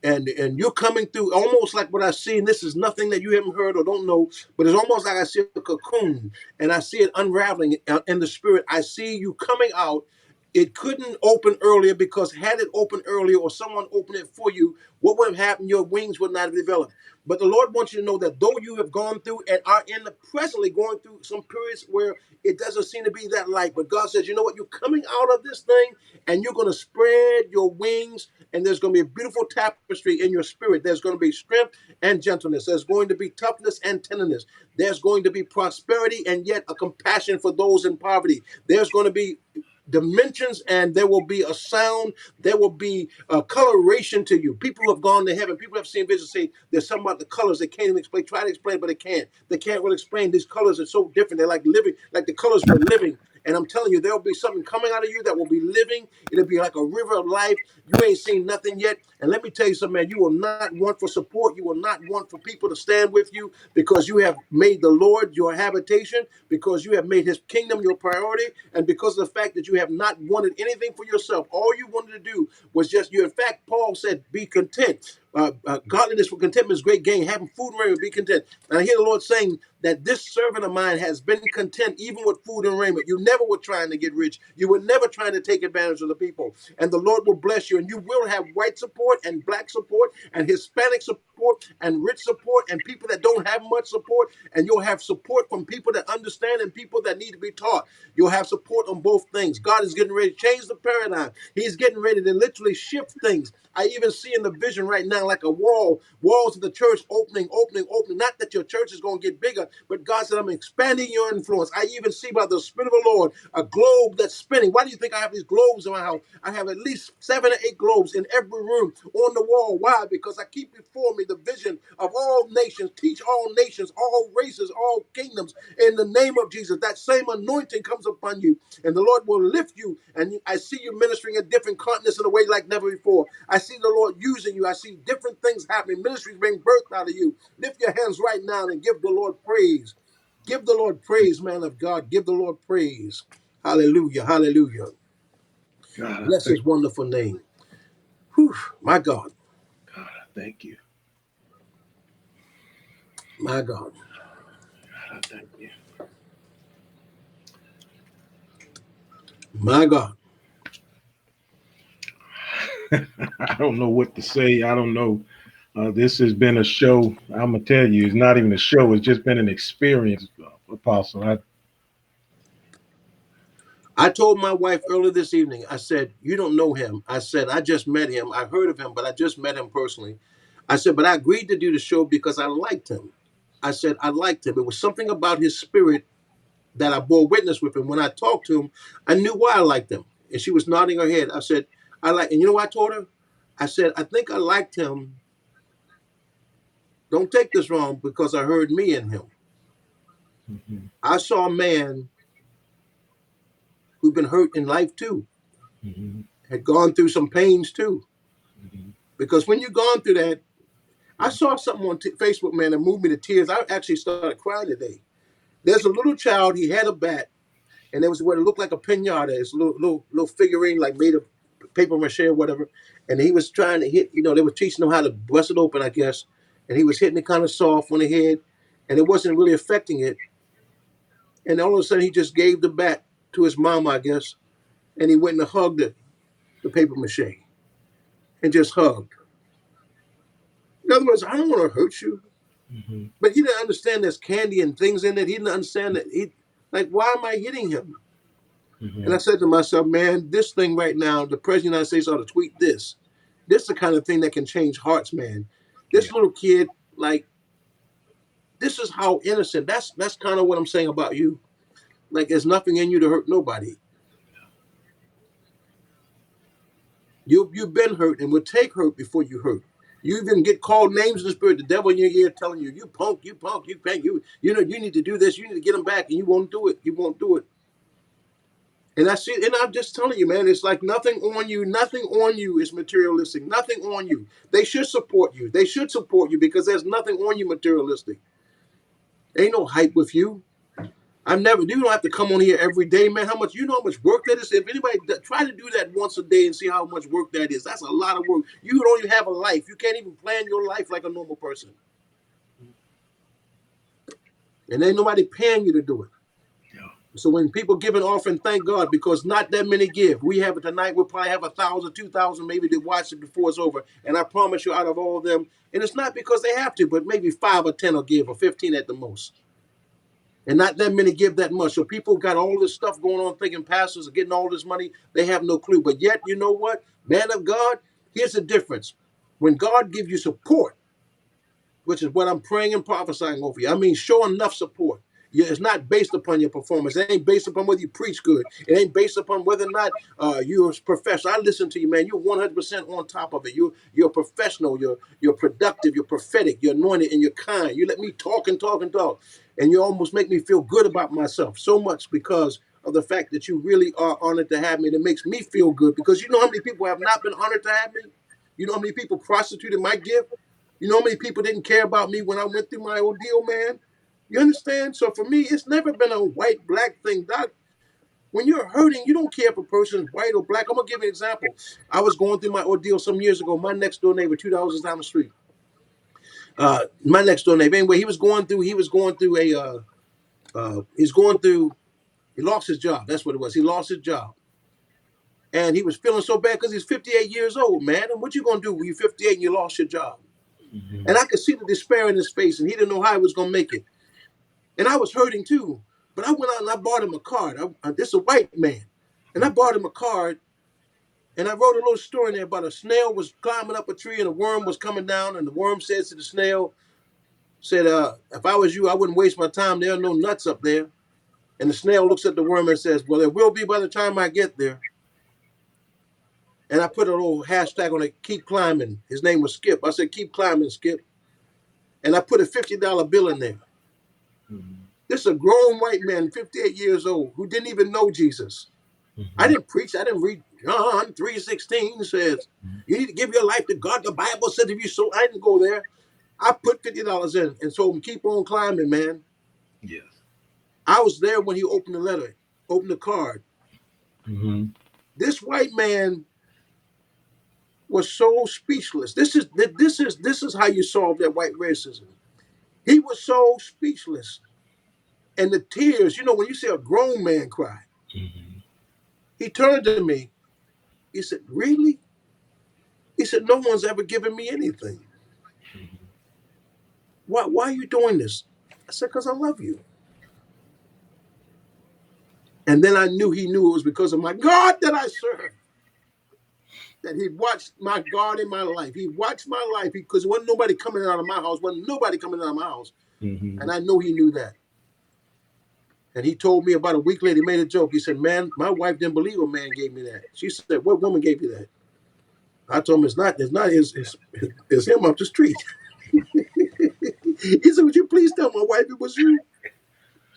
and you're coming through almost like what I see. And this is nothing that you haven't heard or don't know, but it's almost like I see a cocoon, and I see it unraveling in the spirit. I see you coming out. It couldn't open earlier because had it opened earlier or someone opened it for you, what would have happened? Your wings would not have developed. But the Lord wants you to know that though you have gone through and are in the presently going through some periods where it doesn't seem to be that light, but God says, you know what? You're coming out of this thing and you're going to spread your wings, and there's going to be a beautiful tapestry in your spirit. There's going to be strength and gentleness. There's going to be toughness and tenderness. There's going to be prosperity and yet a compassion for those in poverty. There's going to be dimensions, and there will be a sound, there will be a coloration to you. People who have gone to heaven, people have seen visions, say there's something about the colors they can't even explain. Try to explain, but they can't really explain. These colors are so different. They're like living, like the colors were living. And I'm telling you, there'll be something coming out of you that will be living. It'll be like a river of life. You ain't seen nothing yet. And let me tell you something, man, you will not want for support. You will not want for people to stand with you because you have made the Lord your habitation, because you have made his kingdom your priority, and because of the fact that you have not wanted anything for yourself. All you wanted to do was just you. In fact, Paul said, be content. Godliness for contentment is great gain. Having food and raiment, be content. And I hear the Lord saying that this servant of mine has been content even with food and raiment. You never were trying to get rich. You were never trying to take advantage of the people. And the Lord will bless you. And you will have white support and black support and Hispanic support and rich support and people that don't have much support. And you'll have support from people that understand and people that need to be taught. You'll have support on both things. God is getting ready to change the paradigm. He's getting ready to literally shift things. I even see in the vision right now like a walls of the church opening. Not that your church is going to get bigger, but God said, I'm expanding your influence. I even see by the Spirit of the Lord a globe that's spinning. Why do you think I have these globes in my house? I have at least 7 or 8 globes in every room on the wall. Why? Because I keep before me the vision of all nations, teach all nations, all races, all kingdoms in the name of Jesus. That same anointing comes upon you, and the Lord will lift you. And I see you ministering in different continents in a way like never before. I see the Lord using you. I see different things happening. Ministries being birthed out of you. Lift your hands right now and give the Lord praise. Give the Lord praise, man of God. Give the Lord praise. Hallelujah. Hallelujah. God, I Bless thank his wonderful name. Whew, my God. God, I thank you. My God. God, I thank you. My God. I don't know what to say. I don't know. This has been a show. I'm gonna tell you, it's not even a show. It's just been an experience, Apostle. I told my wife earlier this evening, I said, you don't know him. I said, I just met him. I heard of him, but I just met him personally. I said, but I agreed to do the show because I liked him. I said I liked him. It was something about his spirit that I bore witness with him. When I talked to him, I knew why I liked him. And she was nodding her head. I said, I like, and you know what I told her? I said, I think I liked him. Don't take this wrong, because I heard me in him. Mhm. I saw a man who'd been hurt in life too, Mhm. had gone through some pains too. Mhm. Because when you've gone through that, I saw something on Facebook, man, that moved me to tears. I actually started crying today. There's a little child, he had a bat, and there was what it looked like a pinata. It's a little figurine, like made of paper mache or whatever. And he was trying to hit, they were teaching him how to bust it open, I guess. And he was hitting it kind of soft on the head, and it wasn't really affecting it. And all of a sudden, he just gave the bat to his mom, I guess, and he went and hugged the paper mache and just hugged. In other words, I don't want to hurt you. Mhm. But he didn't understand there's candy and things in it. He didn't understand that. Like, why am I hitting him? And I Mhm. said to myself, man, this thing right now, the president of the United States ought to tweet this. This is the kind of thing that can change hearts, man. Yeah. This little kid, like, this is how innocent. That's kind of what I'm saying about you. Like, there's nothing in you to hurt nobody. You've been hurt and will take hurt before you hurt. You even get called names in the spirit, the devil in your ear telling you, you punk, you punk, you punk, you know, you need to do this, you need to get them back, and you won't do it. You won't do it. And I see, and I'm just telling you, man, it's like nothing on you is materialistic. Nothing on you. They should support you. They should support you because there's nothing on you materialistic. Ain't no hype with you. You don't have to come on here every day, man. You know how much work that is? If anybody try to do that once a day and see how much work that is, that's a lot of work. You don't even have a life. You can't even plan your life like a normal person. And ain't nobody paying you to do it. Yeah. So when people give an offering, thank God, because not that many give. We have it tonight. We'll probably have 1,000, 2,000, maybe to watch it before it's over. And I promise you, out of all of them, and it's not because they have to, but maybe 5 or 10 will give, or 15 at the most. And not that many give that much. So people got all this stuff going on, thinking pastors are getting all this money. They have no clue. But yet, you know what? Man of God, here's the difference. When God gives you support, which is what I'm praying and prophesying over you. I mean, show enough support. It's not based upon your performance. It ain't based upon whether you preach good. It ain't based upon whether or not you're a professional. I listen to you, man. You're 100% on top of it. You're a professional. You're productive. You're prophetic. You're anointed, and you're kind. You let me talk and talk and talk, and you almost make me feel good about myself so much because of the fact that you really are honored to have me. That makes me feel good because you know how many people have not been honored to have me. You know how many people prostituted my gift. You know how many people didn't care about me when I went through my ordeal, man? You understand? So for me, it's never been a white, black thing, Doc. When you're hurting, you don't care if a person's white or black. I'm gonna give you an example. I was going through my ordeal some years ago. My next door neighbor, 2 houses down the street. My next door neighbor. Anyway, he lost his job. That's what it was. He lost his job. And he was feeling so bad because he's 58 years old, man. And what you gonna do when you're 58 and you lost your job? And Mhm. I could see the despair in his face, and he didn't know how he was gonna make it. And I was hurting too. But I went out and I bought him a card. This is a white man. And I bought him a card, and I wrote a little story in there about a snail was climbing up a tree and a worm was coming down. And the worm says to the snail, said, if I was you, I wouldn't waste my time. There are no nuts up there. And the snail looks at the worm and says, well, there will be by the time I get there. And I put a little hashtag on it, keep climbing. His name was Skip. I said, keep climbing, Skip. And I put a $50 bill in there. Mhm. This is a grown white man, 58 years old, who didn't even know Jesus. I Mhm. didn't preach. I didn't read John 3:16 says, you need to give your life to God. The Bible says if you so. I didn't go there. I put $50 in and told him, keep on climbing, man. Yes. I was there when he opened the letter, opened the card. Mhm. This white man was so speechless. This is how you solve that white racism. He was so speechless. And the tears, when you see a grown man cry, Mhm. he turned to me. He said, really? He said, no one's ever given me anything. Why are you doing this? I said, because I love you. And then I knew he knew it was because of my God that I serve. That he watched my God in my life. He watched my life because wasn't nobody coming out of my house. Wasn't nobody coming out of my house. And I know he knew that. And he told me about a week later, he made a joke. He said, man, my wife didn't believe a man gave me that. She said, what woman gave you that? I told him, it's not it's him up the street. He said, would you please tell my wife it was you?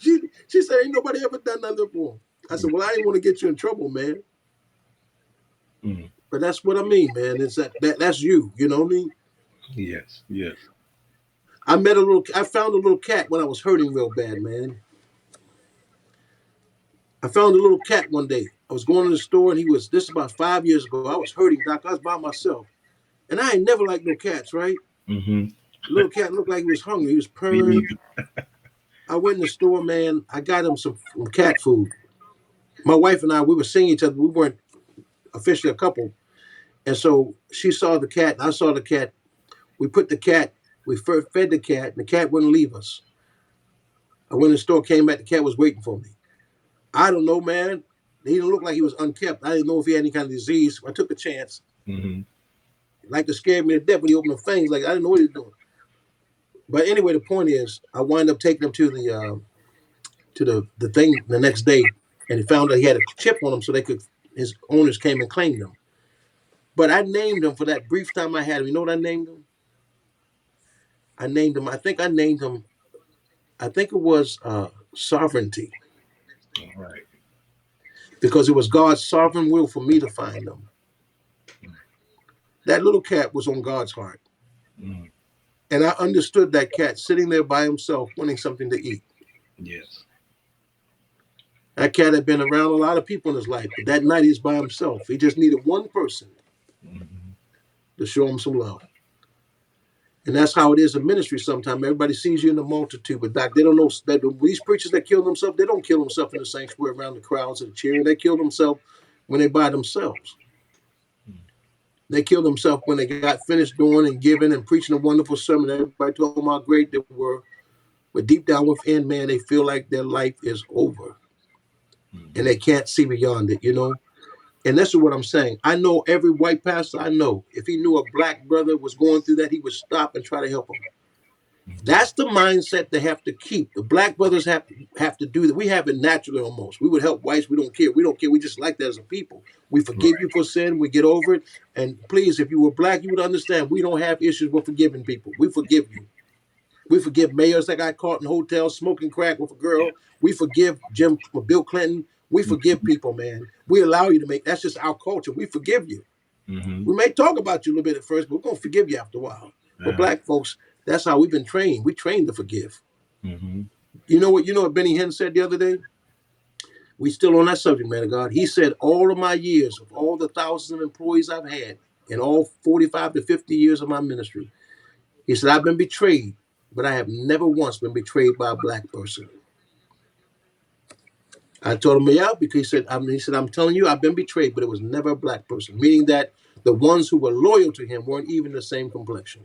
She said, ain't nobody ever done nothing for him. I said, well, I didn't want to get you in trouble, man. But that's what I mean, man. It's that's you. You know what I mean? Yes, yes. I found a little cat when I was hurting real bad, man. I found a little cat one day. I was going to the store and this is about 5 years ago. I was hurting, Doc. I was by myself. And I ain't never liked no cats, right? The little cat looked like he was hungry. He was purring. I went in the store, man. I got him some cat food. My wife and I, we were seeing each other. We weren't officially a couple. And so she saw the cat and I saw the cat. We fed the cat and the cat wouldn't leave us. I went in the store, came back, the cat was waiting for me. I don't know, man. He didn't look like he was unkept. I didn't know if he had any kind of disease. I took a chance. Like to scare me to death when he opened the fangs. Like I didn't know what he was doing. But anyway, the point is, I wind up taking him to the thing the next day, and he found out he had a chip on him, so his owners came and claimed him. But I named him for that brief time I had him. You know what I named him? I think it was Sovereignty. All right. Because it was God's sovereign will for me to find him. That little cat was on God's heart. And I understood that cat sitting there by himself wanting something to eat. Yes. That cat had been around a lot of people in his life, but that night he's by himself. He just needed one person to show him some love. And that's how it is in ministry sometimes. Everybody sees you in the multitude, but Doc, they don't know that these preachers that kill themselves, they don't kill themselves in the sanctuary around the crowds and cheering. They kill themselves when they're by themselves. They killed themselves when they got finished doing and giving and preaching a wonderful sermon. Everybody told them how great they were. But deep down within, man, they feel like their life is over. And they can't see beyond it, you know? And that's what I'm saying. I know every white pastor I know, if he knew a black brother was going through that, he would stop and try to help him. That's the mindset they have to keep. The black brothers have to do that. We have it naturally almost. We would help whites. We don't care. We don't care. We just like that as a people. We forgive you for sin. We get over it. And please, if you were black, you would understand we don't have issues with forgiving people. We forgive you. We forgive mayors that got caught in hotels smoking crack with a girl. We forgive Bill Clinton. We forgive people, man. We allow you to that's just our culture. We forgive you. We may talk about you a little bit at first, but we're going to forgive you after a while. But black folks, that's how we've been trained. We trained to forgive. You know what Benny Hinn said the other day? We still on that subject, man of God. He said, all of my years, of all the thousands of employees I've had, in all 45 to 50 years of my ministry, he said, I've been betrayed, but I have never once been betrayed by a black person. I told him, yeah, because he said, I'm telling you, I've been betrayed, but it was never a black person, meaning that the ones who were loyal to him weren't even the same complexion.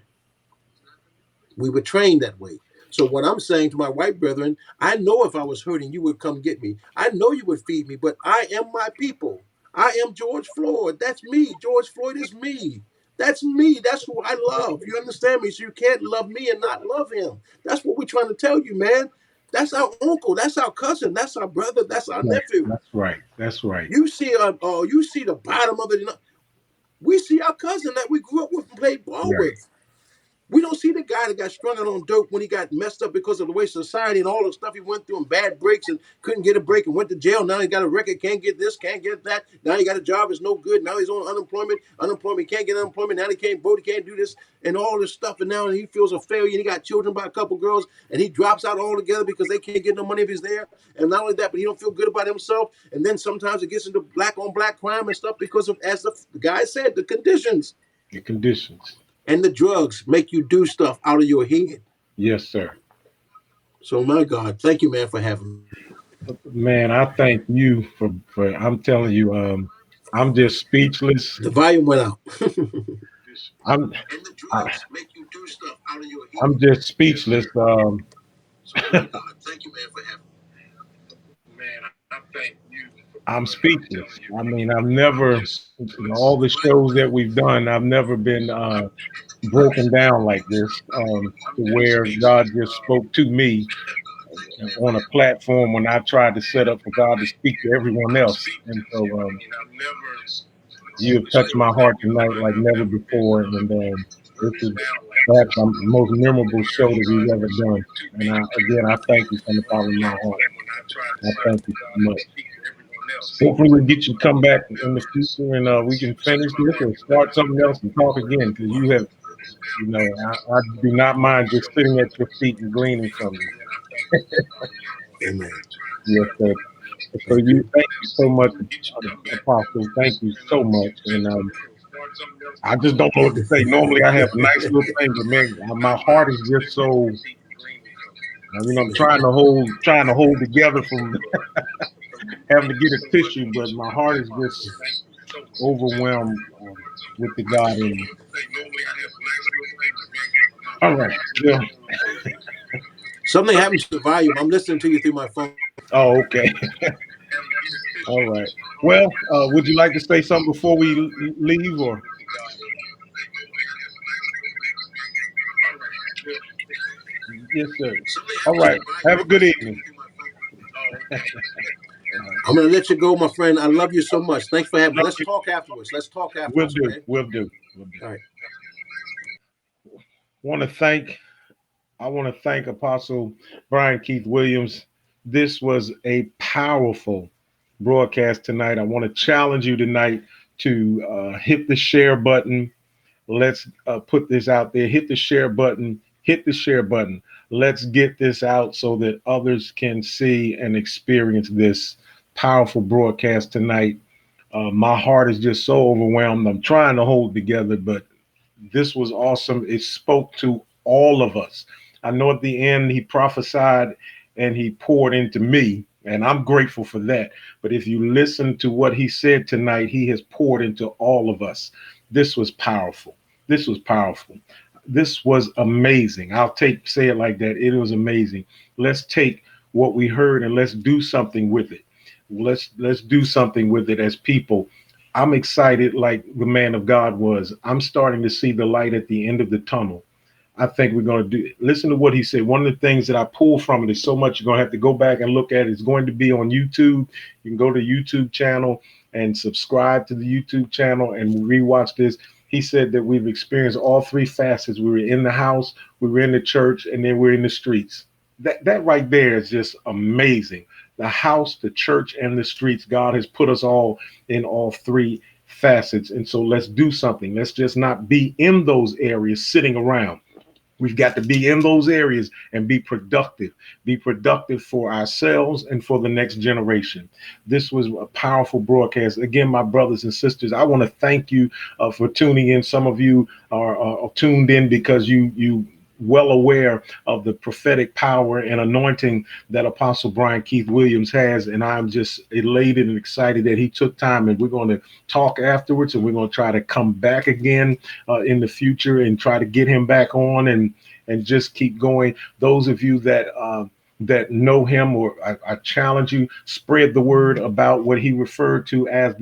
We were trained that way. So what I'm saying to my white brethren, I know if I was hurting, you would come get me. I know you would feed me, but I am my people. I am George Floyd. That's me. George Floyd is me. That's me. That's who I love. You understand me? So you can't love me and not love him. That's what we're trying to tell you, man. That's our uncle. That's our cousin. That's our brother. That's our nephew. That's right. That's right. You see the bottom of it. We see our cousin that we grew up with and played ball with. We don't see the guy that got strung out on dope when he got messed up because of the way society and all the stuff he went through and bad breaks and couldn't get a break and went to jail. Now he got a record, can't get this, can't get that. Now he got a job, it's no good. Now he's on unemployment. He can't get unemployment. Now he can't vote, he can't do this and all this stuff. And now he feels a failure and he got children by a couple girls and he drops out altogether because they can't get no money if he's there. And not only that, but he don't feel good about himself. And then sometimes it gets into black on black crime and stuff because of, as the guy said, the conditions. The conditions. And the drugs make you do stuff out of your head. Yes, sir. So, my God, thank you, man, for having me. Man, I thank you for I'm telling you, I'm just speechless. The volume went out. I'm And the drugs make you do stuff out of your head. I'm just speechless. So, my God, thank you, man, for having me. Man, I thank you. I'm speechless. I mean, I've never, all the shows that we've done, I've never been broken down like this, to where God just spoke to me on a platform when I tried to set up for God to speak to everyone else. And so you have touched my heart tonight like never before. And this is perhaps the most memorable show that we've ever done. And I thank you from the bottom of my heart. I thank you so much. Hopefully we'll get you to come back in the future and we can finish this or start something else and talk again because you have, I do not mind just sitting at your feet and gleaning from you. Amen. Yes, sir. So Thank you. thank you so much, Apostle. Thank you so much. And I just don't know what to say. Normally I have a nice little thing, but man, my heart is just so, I'm trying to hold together from having to get a tissue, but my heart is just overwhelmed with the God in me. All right. Yeah. Something happened to the volume. I'm listening to you through my phone. Oh, okay. All right. Well, would you like to say something before we leave, or? Yes, sir. All right. Have a good evening. I'm going to let you go, my friend. I love you so much. Thanks for having me. Love Let's you. talk afterwards. Let's talk We'll afterwards, do. okay? We'll do. We'll do. All right. Want to thank. I want to thank Apostle Brian Kieth Williams. This was a powerful broadcast tonight. I want to challenge you tonight to hit the share button. Let's put this out there. Hit the share button. Hit the share button. Let's get this out so that others can see and experience this powerful broadcast tonight. My heart is just so overwhelmed. I'm trying to hold together, but this was awesome. It spoke to all of us. I know at the end he prophesied and he poured into me, and I'm grateful for that. But if you listen to what he said tonight, he has poured into all of us. This was powerful. This was powerful. This was amazing. Say it like that. It was amazing. Let's take what we heard and let's do something with it. Let's do something with it as people. I'm excited like the man of God was. I'm starting to see the light at the end of the tunnel. I think we're going to do it. Listen to what he said. One of the things that I pull from it is so much you're going to have to go back and look at it. It's going to be on YouTube. You can go to the YouTube channel and subscribe to the YouTube channel and rewatch this. He said that we've experienced all three facets. We were in the house, we were in the church, and then we're in the streets. That right there is just amazing. The house, the church, and the streets. God has put us all in all three facets. And so let's do something. Let's just not be in those areas sitting around. We've got to be in those areas and be productive. Be productive for ourselves and for the next generation. This was a powerful broadcast. Again, my brothers and sisters, I want to thank you for tuning in. Some of you are tuned in because you well aware of the prophetic power and anointing that Apostle Brian Kieth Williams has. And I'm just elated and excited that he took time, and we're going to talk afterwards, and we're going to try to come back again in the future and try to get him back on and just keep going. Those of you that know him, or I challenge you, spread the word about what he referred to as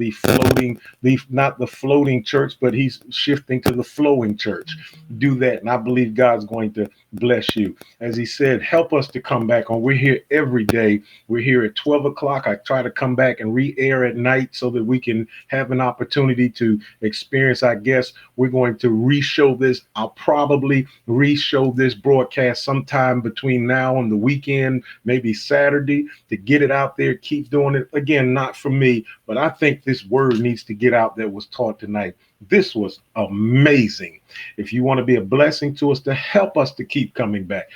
not the floating church, but he's shifting to the flowing church. Do that, and I believe God's going to bless you. As he said, help us to come back on. We're here every day. We're here at 12 o'clock. I try to come back and re-air at night so that we can have an opportunity to experience our guests. We're going to re-show this. I'll probably re-show this broadcast sometime between now and the weekend, maybe Saturday, to get it out there. Keep doing it. Again, not for me, but I think this word needs to get out that was taught tonight. This was amazing. If you want to be a blessing to us, to help us to keep coming back,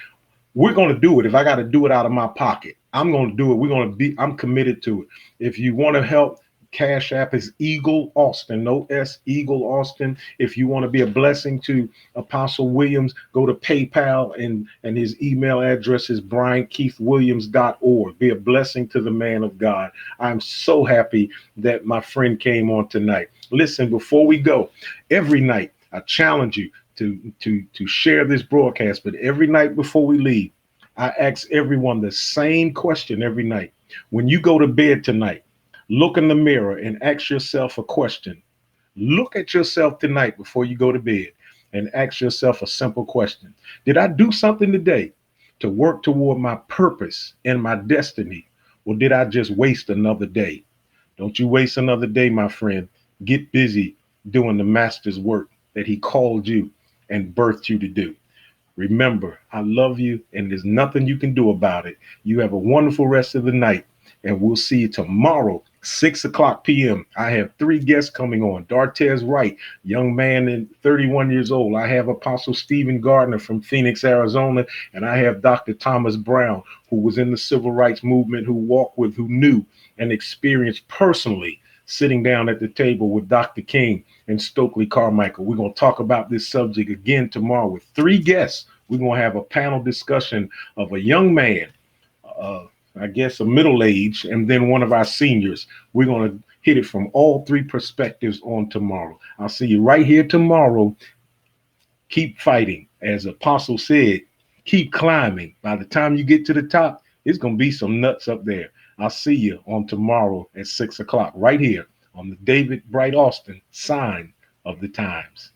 we're going to do it. If I got to do it out of my pocket, I'm going to do it. I'm committed to it. If you want to help, Cash App is Eagle Austin, no S, Eagle Austin. If you want to be a blessing to Apostle Williams, go to PayPal, and his email address is briankiethwilliams.org. Be a blessing to the man of God. I'm so happy that my friend came on tonight. Listen, before we go, every night I challenge you to share this broadcast, but every night before we leave, I ask everyone the same question every night. When you go to bed tonight, look in the mirror and ask yourself a question. Look at yourself tonight before you go to bed and ask yourself a simple question. Did I do something today to work toward my purpose and my destiny? Or did I just waste another day? Don't you waste another day, my friend. Get busy doing the master's work that he called you and birthed you to do. Remember, I love you, and there's nothing you can do about it. You have a wonderful rest of the night, and we'll see you tomorrow, 6 o'clock p.m. I have 3 guests coming on. Dartez Wright, young man and 31 years old. I have Apostle Stephen Gardner from Phoenix, Arizona, and I have Dr. Thomas Brown, who was in the civil rights movement, who walked with, who knew and experienced personally sitting down at the table with Dr. King and Stokely Carmichael. We're going to talk about this subject again tomorrow with 3 guests. We're going to have a panel discussion of a young man, I guess a middle age, and then one of our seniors. We're going to hit it from all 3 perspectives on tomorrow. I'll see you right here tomorrow. Keep fighting. As Apostle said, keep climbing. By the time you get to the top, it's going to be some nuts up there. I'll see you on tomorrow at 6 o'clock right here on the David Bright Austin Sign of the Times.